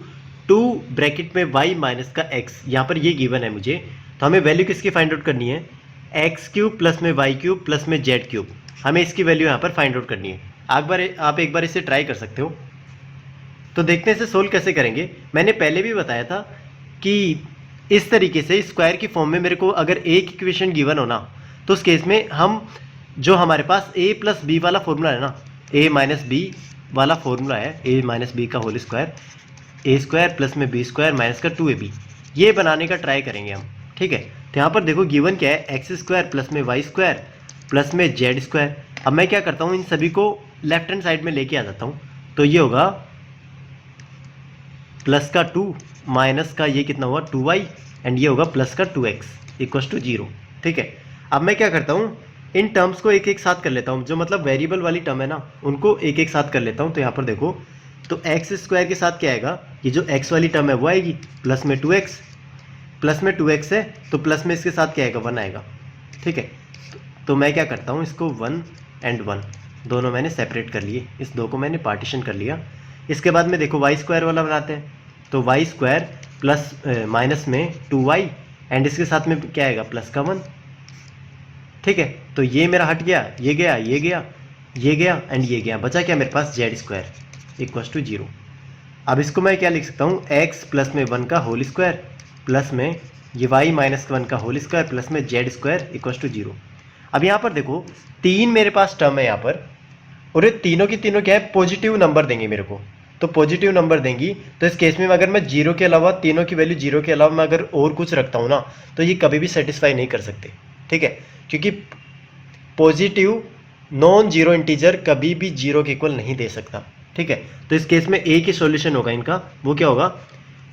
Speaker 1: 2 ब्रैकेट में y माइनस का x, यहाँ पर ये गिवन है मुझे, तो हमें वैल्यू किसकी फाइंड आउट करनी है, x³ प्लस में y³ प्लस में z³, हमें इसकी वैल्यू यहाँ पर फाइंड आउट करनी है। आप एक बार इसे ट्राई कर सकते हो। तो देखते हैं इसे सोल्व कैसे करेंगे। मैंने पहले भी बताया था कि इस तरीके से स्क्वायर की फॉर्म में मेरे को अगर एक इक्वेशन गिवन हो ना, तो उस केस में हम जो हमारे पास a प्लस बी वाला फॉर्मूला है ना, a माइनस बी वाला फॉर्मूला है, a माइनस बी का होल स्क्वायर, a² प्लस में b² माइनस का 2ab, ये बनाने का ट्राई करेंगे हम, ठीक है। तो यहाँ पर देखो गिवन क्या है x² प्लस में y² प्लस में z²। अब मैं क्या करता हूँ, इन सभी को लेफ्ट हैंड साइड में लेके आ जाता हूँ, तो ये होगा प्लस का 2 माइनस का ये कितना हुआ 2y एंड ये होगा प्लस का 2x इक्वस टू 0, ठीक है। अब मैं क्या करता हूँ, इन टर्म्स को एक एक साथ कर लेता हूँ, जो मतलब वेरिएबल वाली टर्म है ना उनको एक एक साथ कर लेता हूँ। तो यहाँ पर देखो, तो x² के साथ क्या आएगा, ये जो x वाली टर्म है वो आएगी प्लस में 2x, प्लस में 2x है तो प्लस में इसके साथ क्या आएगा 1 आएगा, ठीक है। तो मैं क्या करता हूँ, इसको 1 एंड 1 दोनों मैंने सेपरेट कर लिए, इस दो को मैंने पार्टीशन कर लिया। इसके बाद में देखो y² वाला बनाते हैं, तो y² प्लस माइनस में 2y एंड इसके साथ में क्या आएगा प्लस का 1, ठीक है। तो ये मेरा हट गया, ये गया, ये गया, ये गया एंड ये गया, बचा क्या मेरे पास z² इक्वस टू 0। अब इसको मैं क्या लिख सकता हूँ, x प्लस में 1 का होल स्क्वायर प्लस में ये y माइनस 1 का होल स्क्वायर प्लस में z² इक्वस टू 0। अब यहाँ पर देखो 3 मेरे पास टर्म है यहाँ पर, और ये तीनों की तीनों क्या है पॉजिटिव नंबर देंगे मेरे को, तो पॉजिटिव नंबर देंगी। तो इस केस में अगर मैं 0 के अलावा, तीनों की वैल्यू 0 के अलावा मैं अगर और कुछ रखता हूँ ना, तो ये कभी भी सेटिस्फाई नहीं कर सकते, ठीक है। क्योंकि पॉजिटिव नॉन जीरो इंटीजर कभी भी 0 के इक्वल नहीं दे सकता, ठीक है। तो इस केस में एक ही सॉल्यूशन होगा इनका, वो क्या होगा,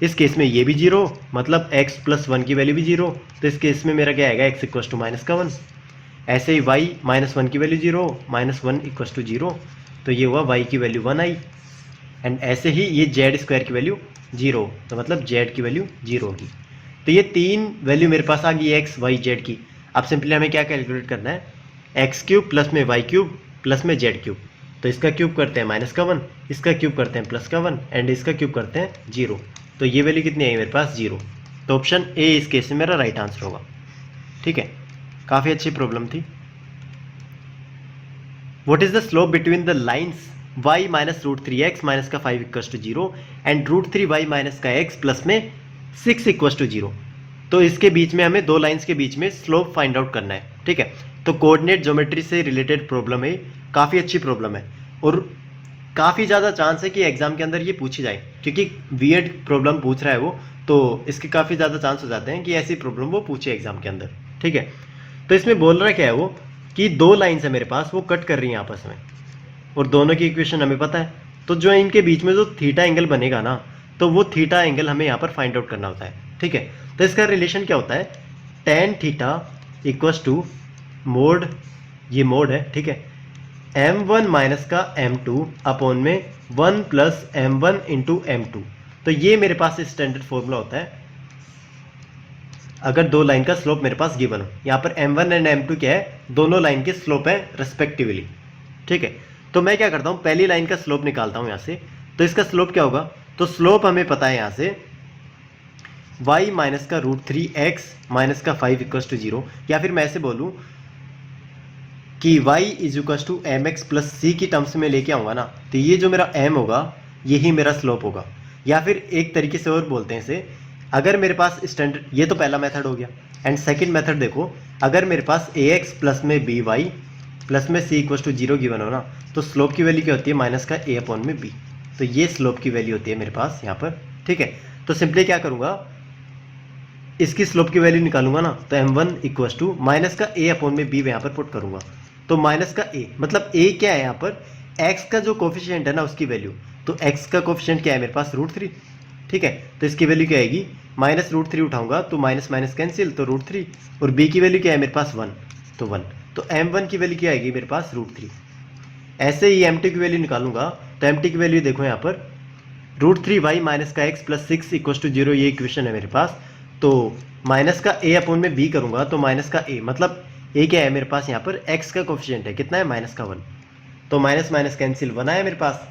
Speaker 1: इस केस में ये भी 0 मतलब x प्लस 1 की वैल्यू भी 0, तो इस केस में मेरा क्या आएगा x इक्वस टू माइनस का 1। ऐसे ही y माइनस 1 की वैल्यू 0 माइनस 1 इक्वस टू 0, तो ये हुआ y की वैल्यू 1 आई। एंड ऐसे ही ये z² की वैल्यू 0, तो मतलब z की वैल्यू 0 होगी। तो ये 3 वैल्यू मेरे पास आ गई x y z की। अब सिंपली हमें क्या कैलकुलेट करना है, x³ प्लस में y³ प्लस में z³, तो इसका क्यूब करते हैं माइनस का 1, इसका क्यूब करते हैं प्लस का 1 एंड इसका क्यूब करते हैं 0, तो ये वैल्यू कितनी आई मेरे पास 0। तो ऑप्शन ए इस केस में मेरा राइट आंसर होगा, ठीक है। काफ़ी अच्छी प्रॉब्लम थी। What is the slope between the lines y minus √3x minus का 5 equals to 0 and √3y minus का x प्लस में 6 इक्वस टू 0। तो इसके बीच में हमें दो लाइंस के बीच में स्लोप फाइंड आउट करना है, ठीक है। तो कोऑर्डिनेट ज्योमेट्री से रिलेटेड प्रॉब्लम है, काफ़ी अच्छी प्रॉब्लम है और काफ़ी ज़्यादा चांस है कि एग्जाम के अंदर ये पूछी जाए, क्योंकि वियर्ड प्रॉब्लम पूछ रहा है वो, तो इसके काफ़ी ज़्यादा चांस हो जाते हैं कि ऐसी प्रॉब्लम वो पूछे एग्जाम के अंदर। ठीक है, तो इसमें बोल रहा क्या है वो कि दो लाइन्स है मेरे पास, वो कट कर रही हैं आपस में, और दोनों की इक्वेशन हमें पता है। तो जो इनके बीच में जो थीटा एंगल बनेगा ना, तो वो थीटा एंगल हमें यहाँ पर फाइंड आउट करना होता है। ठीक है, तो इसका रिलेशन क्या होता है, tan theta equals to mod, ये मोड है, ठीक है, m1 माइनस का m2 अपॉन में 1 प्लस m1 इंटू m2। तो ये मेरे पास स्टैंडर्ड फॉर्मूला होता है अगर दो लाइन का स्लोप मेरे पास गिवन हो। यहाँ पर m1 एंड m2 क्या है, दोनों लाइन के स्लोप है रेस्पेक्टिवली। ठीक है, तो मैं क्या करता हूँ, पहली लाइन का स्लोप निकालता हूँ यहाँ से। तो इसका स्लोप क्या होगा, तो स्लोप हमें पता है यहाँ से y माइनस का √3x माइनस का 5 इक्वस टू 0, या फिर मैं ऐसे बोलूँ कि y is equals to M X plus C की टर्म्स में लेके आऊँगा ना, तो ये जो मेरा m होगा यही मेरा स्लोप होगा। या फिर एक तरीके से और बोलते हैं इसे, अगर मेरे पास स्टैंडर्ड, ये तो पहला मेथड हो गया। एंड सेकंड मेथड देखो, अगर मेरे पास ax प्लस में by प्लस में c इक्वस टू 0 गिवन हो ना, तो स्लोप की वैल्यू क्या होती है, माइनस का a अपॉन में b। तो ये स्लोप की वैल्यू होती है मेरे पास यहाँ पर। ठीक है, तो सिंपली क्या करूँगा, इसकी स्लोप की वैल्यू निकालूंगा ना, तो m1 इक्वस टू माइनस का a अपॉन में b यहाँ पर पुट करूंगा। तो माइनस का a मतलब a क्या है यहाँ पर, x का जो कोफिशिएंट है ना उसकी वैल्यू। तो x का कोफिशिएंट क्या है मेरे पास, √3। ठीक है, तो इसकी वैल्यू क्या आएगी, माइनस √3 उठाऊंगा तो माइनस माइनस कैंसिल, तो √3। और b की वैल्यू क्या है मेरे पास 1, तो 1। तो m1 की वैल्यू क्या आएगी मेरे पास, √3। ऐसे ही m2 की वैल्यू निकालूंगा, तो m2 की वैल्यू देखो यहाँ पर √3y माइनस का x प्लस 6 इक्वस टू 0, ये इक्वेशन है मेरे पास। तो माइनस का a अपॉन में b करूंगा, तो माइनस का a मतलब a क्या है मेरे पास यहाँ पर, x का कोफिशिएंट है कितना है, माइनस का 1। तो माइनस माइनस कैंसिल 1 आया मेरे पास।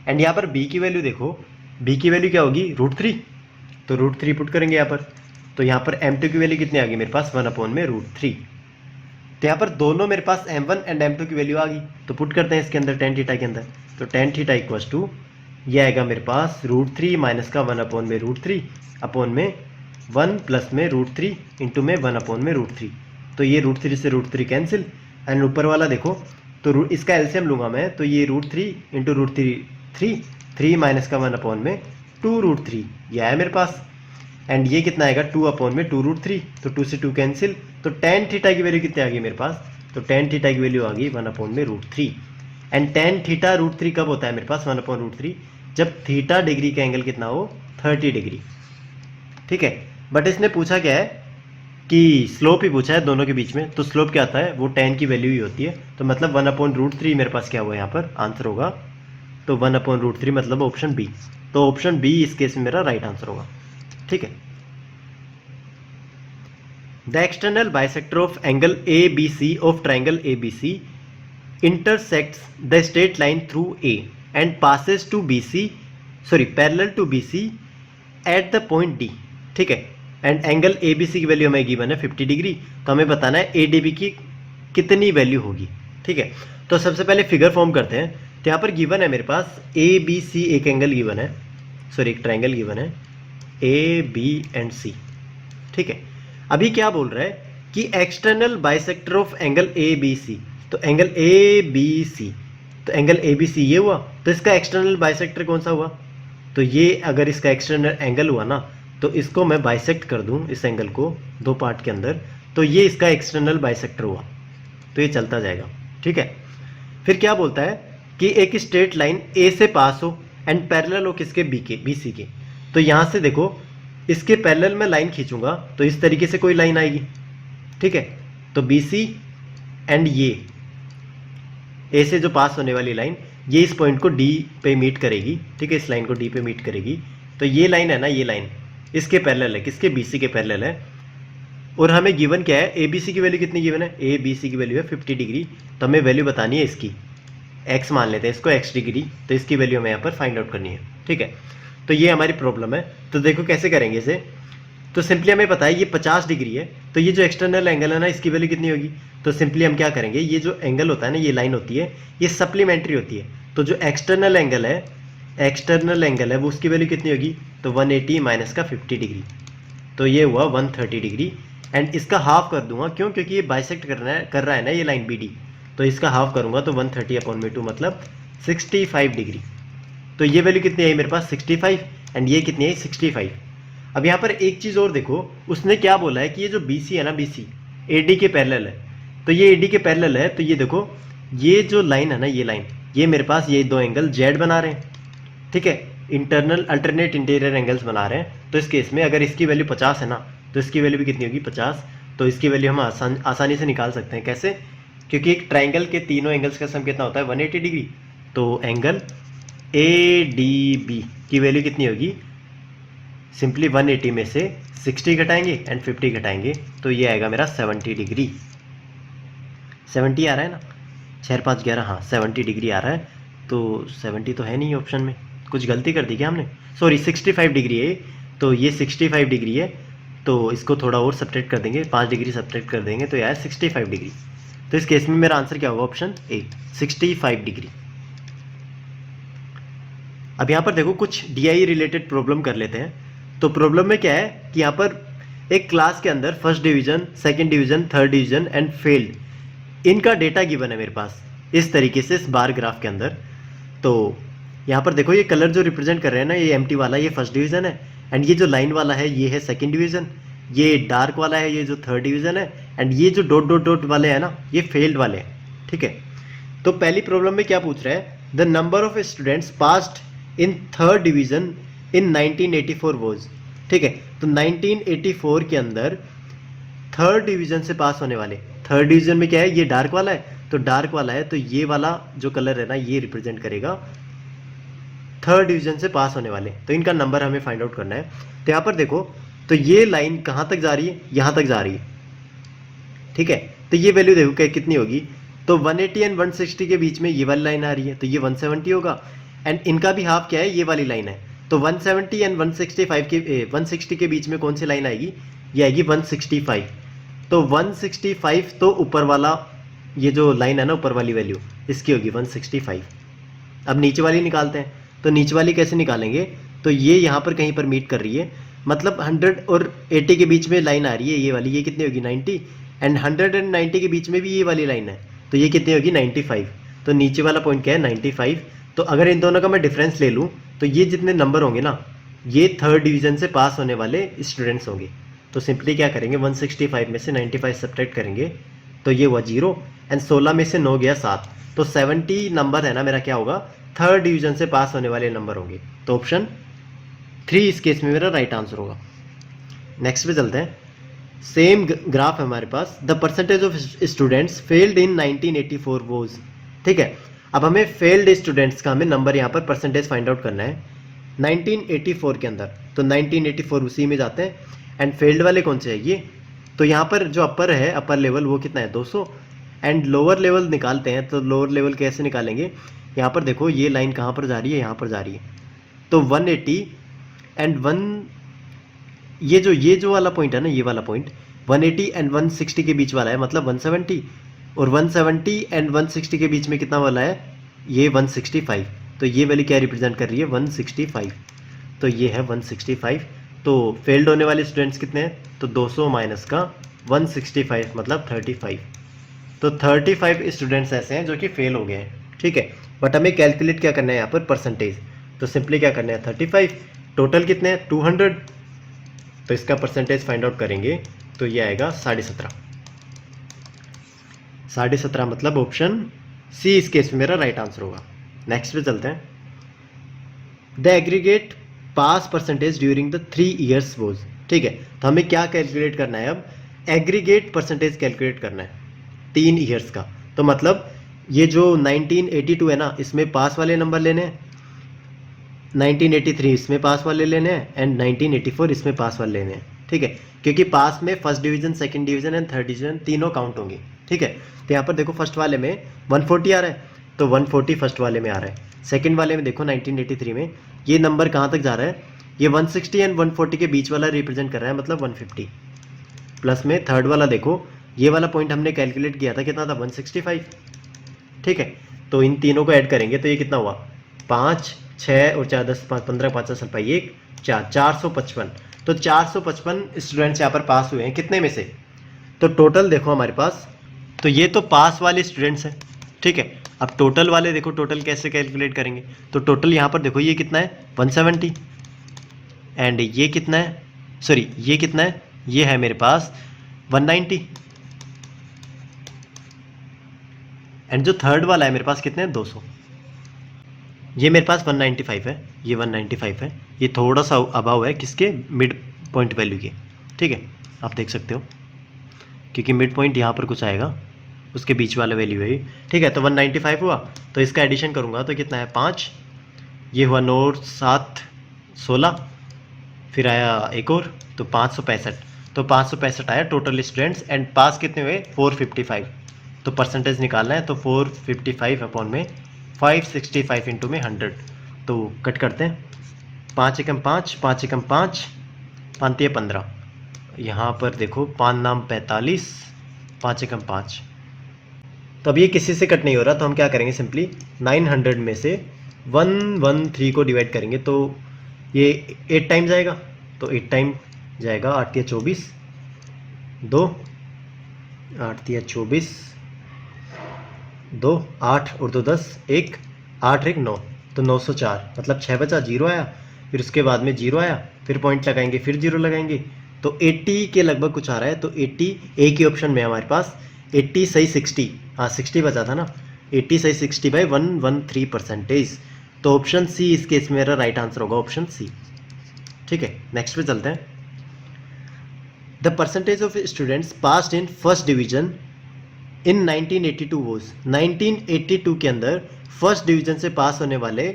Speaker 1: एंड यहाँ पर b की वैल्यू देखो, b की वैल्यू क्या होगी, √3। तो √3 पुट करेंगे यहाँ पर। तो यहाँ पर m2 की वैल्यू कितनी आ गई मेरे पास, 1 अपॉन में √3। तो यहाँ पर दोनों मेरे पास m1 एंड m2 की वैल्यू आ गई। तो पुट करते हैं इसके अंदर टेन थीटा के अंदर। तो टेन थीटा इक्वस टू ये आएगा मेरे पास √3 माइनस का 1 अपॉन में √3 अपॉन में 1 प्लस में √3 इंटू में 1 अपॉन में √3। तो ये √3 से √3 कैंसिल। एंड ऊपर वाला देखो, तो इसका एलसीएम लूँगा मैं, तो ये √3 इंटू √3 3 माइनस का 1 अपॉन में 2√3 ये आया मेरे पास। एंड ये कितना आएगा, 2 अपॉन में 2√3, तो 2 से 2 कैंसिल। तो टेन थीटा की वैल्यू कितनी आ गई मेरे पास, तो टेन थीटा की वैल्यू आ गई 1 अपॉन में √3। एंड टेन थीटा √3 कब होता है मेरे पास, 1 अपॉन √3, जब थीटा डिग्री का एंगल कितना हो, 30 डिग्री। ठीक है, बट इसने पूछा क्या है कि स्लोप ही पूछा है दोनों के बीच में। तो स्लोप क्या आता है, वो टेन की वैल्यू ही होती है। तो मतलब 1 अपॉन √3 मेरे पास क्या हुआ यहाँ पर आंसर होगा। तो 1 अपॉन √3 मतलब ऑप्शन बी। तो ऑप्शन बी इस केस में मेरा राइट आंसर होगा। ठीक है, the external bisector of angle ABC of triangle ABC intersects the straight line through A and passes to parallel to BC at the point D। ठीक है, and angle ABC की value हमें given है 50 degree. तो हमें बताना है ADB की कितनी वैल्यू होगी। ठीक है, तो सबसे पहले फिगर फॉर्म करते हैं। तो यहाँ पर गिवन है मेरे पास ABC, एक एंगल गिवन है, एक ट्राइंगल गिवन है AB एंड C। ठीक है, अभी क्या बोल रहा है कि external bisector of angle ABC। तो एंगल ABC, तो एंगल ABC ये हुआ, तो इसका एक्सटर्नल बाइसेक्टर कौन सा हुआ, तो ये अगर इसका एक्सटर्नल एंगल हुआ ना, तो इसको मैं बाइसेक्ट कर दूं इस एंगल को दो पार्ट के अंदर, तो ये इसका एक्सटर्नल बाइसेक्टर हुआ। तो ये चलता जाएगा। ठीक है, फिर क्या बोलता है कि एक स्ट्रेट लाइन A से पास हो एंड पैरेलल हो किसके, BC के। तो यहाँ से देखो, इसके पैरेलल में लाइन खींचूंगा तो इस तरीके से कोई लाइन आएगी। ठीक है, तो BC एंड ये A से जो पास होने वाली लाइन, ये इस पॉइंट को D पे मीट करेगी। ठीक है, इस लाइन को D पे मीट करेगी। तो ये लाइन है ना, ये लाइन इसके पैरेलल है, किसके, BC के पैरेलल है। और हमें गिवन क्या है, ABC की वैल्यू कितनी गिवन है, ABC की वैल्यू है 50 डिग्री। तो हमें वैल्यू बतानी है इसकी, x मान लेते हैं इसको, x डिग्री। तो इसकी वैल्यू हमें यहाँ पर फाइंड आउट करनी है। ठीक है, तो ये हमारी प्रॉब्लम है। तो देखो कैसे करेंगे इसे। तो सिंपली हमें पता है ये 50 डिग्री है, तो ये जो एक्सटर्नल एंगल है ना, इसकी वैल्यू कितनी होगी। तो सिंपली हम क्या करेंगे, ये जो एंगल होता है ना, ये लाइन होती है, ये सप्लीमेंट्री होती है। तो जो एक्सटर्नल एंगल है वो उसकी वैल्यू कितनी होगी, तो 180 माइनस का 50 डिग्री। तो ये हुआ 130 डिग्री। एंड इसका हाफ कर दूंगा, क्यों, क्योंकि ये बाइसेक्ट कर रहा है ना ये लाइन BD। तो इसका हाफ करूंगा तो 130 अपॉन में 2 मतलब 65 डिग्री। तो ये वैल्यू कितनी आई मेरे पास 65 एंड ये कितनी आई 65। अब यहाँ पर एक चीज़ और देखो, उसने क्या बोला है कि ये जो BC है ना, BC AD के पैरेलल है। तो ये AD के पैरेलल है, तो ये देखो ये जो लाइन है ना, ये लाइन, ये मेरे पास ये दो एंगल Z बना रहे हैं, ठीक है, इंटरनल अल्टरनेट इंटीरियर एंगल्स बना रहे हैं। तो इस केस में अगर इसकी वैल्यू 50 है ना, तो इसकी वैल्यू भी कितनी होगी 50। तो इसकी वैल्यू हम आसानी से निकाल सकते हैं। कैसे? क्योंकि एक ट्राइंगल के तीनों एंगल्स का सम कितना होता है 180 डिग्री। तो एंगल ADB की वैल्यू कितनी होगी, सिंपली 180 में से 60 घटाएंगे एंड 50 घटाएंगे, तो ये आएगा मेरा 70 डिग्री। 70 आ रहा है ना, 6 5 11, हाँ 70 डिग्री आ रहा है। तो 70 तो है नहीं ऑप्शन में, कुछ गलती कर दी क्या हमने, सॉरी 65 डिग्री है। तो ये 65 डिग्री है, तो इसको थोड़ा और सब्ट्रैक्ट कर देंगे, 5 डिग्री सब्ट्रैक्ट कर देंगे तो यह 65 डिग्री। तो इस केस में मेरा आंसर क्या होगा, ऑप्शन ए 65 डिग्री। अब यहाँ पर देखो कुछ DI रिलेटेड प्रॉब्लम कर लेते हैं। तो प्रॉब्लम में क्या है कि यहाँ पर एक क्लास के अंदर first division, second division, third division and failed, इनका डेटा गिवन है मेरे पास इस तरीके से इस बार ग्राफ के अंदर। तो यहाँ पर देखो ये कलर जो रिप्रेजेंट कर रहे हैं ना, ये एम्प्टी वाला ये फर्स्ट डिवीजन है, एंड ये जो लाइन वाला है ये है सेकंड डिवीजन, ये डार्क वाला है ये जो थर्ड डिवीजन है, एंड ये जो डॉट डॉट डॉट वाले हैं ना ये फेल्ड वाले हैं, ठीक है। तो पहली प्रॉब्लम में क्या पूछ रहा है, the number of students passed in third division in 1984 was, ठीक है। तो 1984 के अंदर थर्ड डिवीजन से पास होने वाले, थर्ड डिवीजन में क्या है, ये डार्क वाला है, तो डार्क वाला है, तो ये वाला जो कलर है ना ये रिप्रेजेंट करेगा थर्ड डिवीजन से पास होने वाले। तो इनका नंबर हमें फाइंड आउट करना है। तो यहाँ पर देखो, तो ये लाइन कहाँ तक जा रही है, यहाँ तक जा रही है, ठीक है। तो ये वैल्यू देखो क्या कितनी होगी, तो 180 एंड 160 के बीच में ये वाली लाइन आ रही है, तो ये 170 होगा, एंड इनका भी हाफ क्या है, ये वाली लाइन है। तो 170 एंड 160 के बीच में कौन सी लाइन आएगी, ये आएगी 165। तो 165 तो ऊपर वाला ये जो लाइन है ना, ऊपर वाली वैल्यू इसकी होगी 165। अब नीचे वाली निकालते हैं। तो नीचे वाली कैसे निकालेंगे, तो ये यहाँ पर कहीं पर मीट कर रही है, मतलब 100 और 80 के बीच में लाइन आ रही है ये वाली, ये कितनी होगी 90, एंड 100 एंड 90 के बीच में भी ये वाली लाइन है, तो ये कितनी होगी 95। तो नीचे वाला पॉइंट क्या है 95। तो अगर इन दोनों का मैं डिफरेंस ले लूँ, तो ये जितने नंबर होंगे ना, ये थर्ड डिवीजन से पास होने वाले स्टूडेंट्स होंगे। तो सिंपली क्या करेंगे, 165 में से 95 सब्ट्रैक्ट करेंगे, तो ये हुआ 0, एंड 16 में से 9 गया 7, तो 70 नंबर है ना मेरा क्या होगा, थर्ड डिवीजन से पास होने वाले नंबर होंगे। तो ऑप्शन 3 इस केस में मेरा राइट आंसर होगा। नेक्स्ट पे चलते हैं। सेम ग्राफ है हमारे पास, the percentage of students failed in 1984 was, ठीक है। अब हमें फेल्ड स्टूडेंट्स का हमें नंबर यहाँ पर परसेंटेज फाइंड आउट करना है 1984 के अंदर। तो 1984 उसी में जाते हैं, एंड फेल्ड वाले कौन से है ये, तो यहाँ पर जो अपर है, अपर लेवल वो कितना है 200, एंड लोअर लेवल निकालते हैं। तो लोअर लेवल कैसे निकालेंगे, यहाँ पर देखो ये लाइन कहाँ पर जा रही है, यहाँ पर जा रही है, तो 180 एंड 1, ये जो वाला पॉइंट है ना, ये वाला पॉइंट 180 एंड 160 के बीच वाला है, मतलब 170, और 170 एंड 160 के बीच में कितना वाला है, ये 165। तो ये वैल्यू क्या रिप्रेजेंट कर रही है 165, तो ये है 165। तो फेल्ड होने वाले स्टूडेंट्स कितने हैं, तो 200 माइनस का 165 मतलब 35। तो 35 स्टूडेंट्स ऐसे हैं जो कि फेल हो गए हैं, ठीक है। बट हमें कैलकुलेट क्या करना है यहाँ पर परसेंटेज, तो सिंपली क्या करना है 35, टोटल कितने हैं 200, तो इसका परसेंटेज फाइंड आउट करेंगे तो ये आएगा 17.5। 17.5 मतलब ऑप्शन सी इस केस में मेरा राइट आंसर होगा। नेक्स्ट पे चलते हैं। The aggregate pass percentage during the 3 years was, ठीक है। तो हमें क्या कैलकुलेट करना है, अब एग्रीगेट परसेंटेज कैलकुलेट करना है 3 years का। तो मतलब ये जो 1982 है ना, इसमें पास वाले नंबर लेने हैं, 1983 इसमें पास वाले लेने हैं, एंड 1984 इसमें पास वाले लेने हैं, ठीक है। क्योंकि पास में first division, second division and third division तीनों काउंट होंगे, ठीक है। तो यहाँ पर देखो फर्स्ट वाले में 140 आ रहा है, तो 140 फर्स्ट वाले में आ रहा है। सेकंड वाले में देखो 1983 में ये नंबर कहाँ तक जा रहा है, ये 160 एंड 140 के बीच वाला रिप्रेजेंट कर रहा है, मतलब 150। प्लस में थर्ड वाला देखो, ये वाला पॉइंट हमने कैलकुलेट किया था, कितना था 165, ठीक है। तो इन तीनों को ऐड करेंगे तो ये कितना हुआ 5, 6 और 4 10 5 15 5 7 1 4 455। तो 455 स्टूडेंट्स यहाँ पर पास हुए हैं, कितने में से, तो टोटल देखो हमारे पास, तो ये तो पास वाले स्टूडेंट्स हैं, ठीक है। अब टोटल वाले देखो, टोटल कैसे कैलकुलेट करेंगे, तो टोटल यहाँ पर देखो ये कितना है 170, एंड ये कितना है, सॉरी ये कितना है, ये है मेरे पास 190, एंड जो थर्ड वाला है मेरे पास कितने हैं 200। ये मेरे पास 195 है, ये 195 है, ये थोड़ा सा अबाव है किसके, मिड पॉइंट वैल्यू के, ठीक है आप देख सकते हो, क्योंकि मिड पॉइंट यहाँ पर कुछ आएगा, उसके बीच वाला वैल्यू है ये, ठीक है। तो 195 हुआ, तो इसका एडिशन करूँगा तो कितना है 5, ये हुआ 9 7 16, फिर आया एक और, तो 565, तो 565 आया टोटल स्टूडेंट्स, एंड पास कितने हुए 455, तो परसेंटेज निकालना है, तो 455 अपॉन में 565 इंटू में 100, तो कट करते हैं, 5 एकम 5, 5 एकम 5, 5 तिया 15, यहाँ पर देखो 5 नाम 45, 5 एकम 5, तो अब ये किसी से कट नहीं हो रहा, तो हम क्या करेंगे, सिंपली 900 में से 113 को डिवाइड करेंगे, तो ये 8 टाइम जाएगा, तो 8 टाइम जाएगा, 8 तिया 24, 2 8 तिया 24, 2 8 और 2 10, 1 8 1 9, तो 904, मतलब 6 बचा, 0 आया, फिर उसके बाद में 0 आया, फिर पॉइंट लगाएंगे, फिर 0 लगाएंगे, तो 80 के लगभग कुछ आ रहा है, तो 80 एक ही ऑप्शन में हमारे पास, 80 सही 60, हाँ 60 बचा था ना, 80 सही 60 बाई 113%, तो ऑप्शन सी इस केस में मेरा राइट आंसर होगा, ऑप्शन सी, ठीक है। नेक्स्ट पे चलते हैं। The percentage of students passed in first division in 1982 was, 1982 के अंदर फर्स्ट डिवीजन से पास होने वाले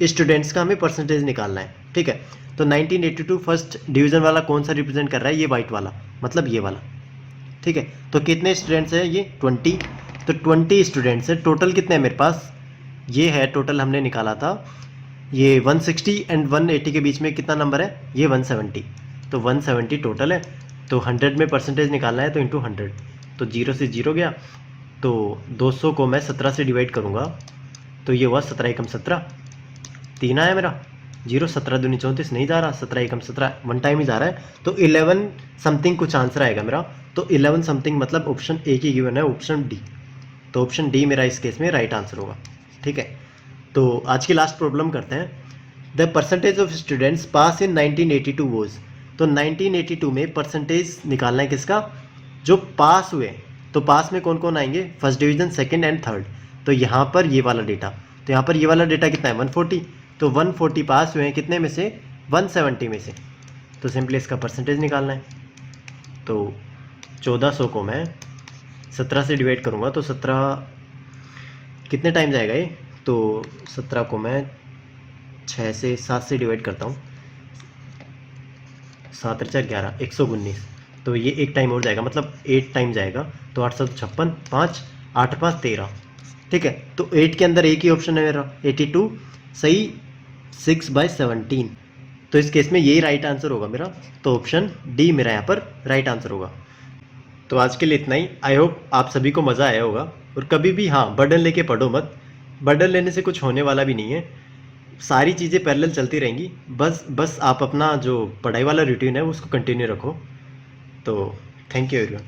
Speaker 1: स्टूडेंट्स का हमें परसेंटेज निकालना है, ठीक है। तो 1982 फर्स्ट डिवीजन वाला कौन सा रिप्रेजेंट कर रहा है, ये वाइट वाला, मतलब ये वाला, ठीक है। तो कितने स्टूडेंट्स हैं, ये 20, तो 20 स्टूडेंट्स हैं, टोटल कितने हैं मेरे पास, ये है टोटल हमने निकाला था, ये 160 एंड 180 के बीच में कितना नंबर है, ये 170, तो 170 टोटल है, तो 100 में परसेंटेज निकालना है, तो इंटू 100, तो 0 से 0 गया, तो 200 को मैं 17 से डिवाइड करूँगा, तो ये हुआ 17 एकम 17, 3 आया मेरा, 0 17 दूनी 34 नहीं जा रहा, 17 एकम 17 वन टाइम ही जा रहा है, तो 11 समथिंग कुछ आंसर आएगा मेरा, तो 11 समथिंग मतलब ऑप्शन ए की गिवन है, ऑप्शन डी, तो ऑप्शन डी मेरा इस केस में राइट आंसर होगा, ठीक है। तो आज की लास्ट प्रॉब्लम करते हैं। The percentage of students pass in 1982 was, तो 1982 में परसेंटेज निकालना है किसका, जो पास हुए, तो पास में कौन कौन आएंगे, first division, second and third, तो यहाँ पर ये वाला डेटा, तो यहाँ पर ये वाला डेटा कितना है 140, तो 140 पास हुए हैं कितने में से, 170 में से, तो सिंपली इसका परसेंटेज निकालना है, तो 1400 को मैं 17 से डिवाइड करूँगा, तो 17 कितने टाइम जाएगा ये, तो 17 को मैं 6 से 7 से डिवाइड करता हूँ, 7 4 11, 119, तो ये एक टाइम और जाएगा, मतलब 8 टाइम जाएगा, तो 856, 5 8 5 13, ठीक है। तो 8 के अंदर एक ही ऑप्शन है मेरा 82 सही 6/17, तो इस केस में यही राइट आंसर होगा मेरा, तो ऑप्शन डी मेरा यहाँ पर राइट आंसर होगा। तो आज के लिए इतना ही, आई होप आप सभी को मज़ा आया होगा, और कभी भी हाँ बर्डन लेके पढ़ो मत, बर्डन लेने से कुछ होने वाला भी नहीं है, सारी चीज़ें पैरेलल चलती रहेंगी, बस आप अपना जो पढ़ाई वाला रूटीन है उसको कंटिन्यू रखो। तो थैंक यू एवरीवन।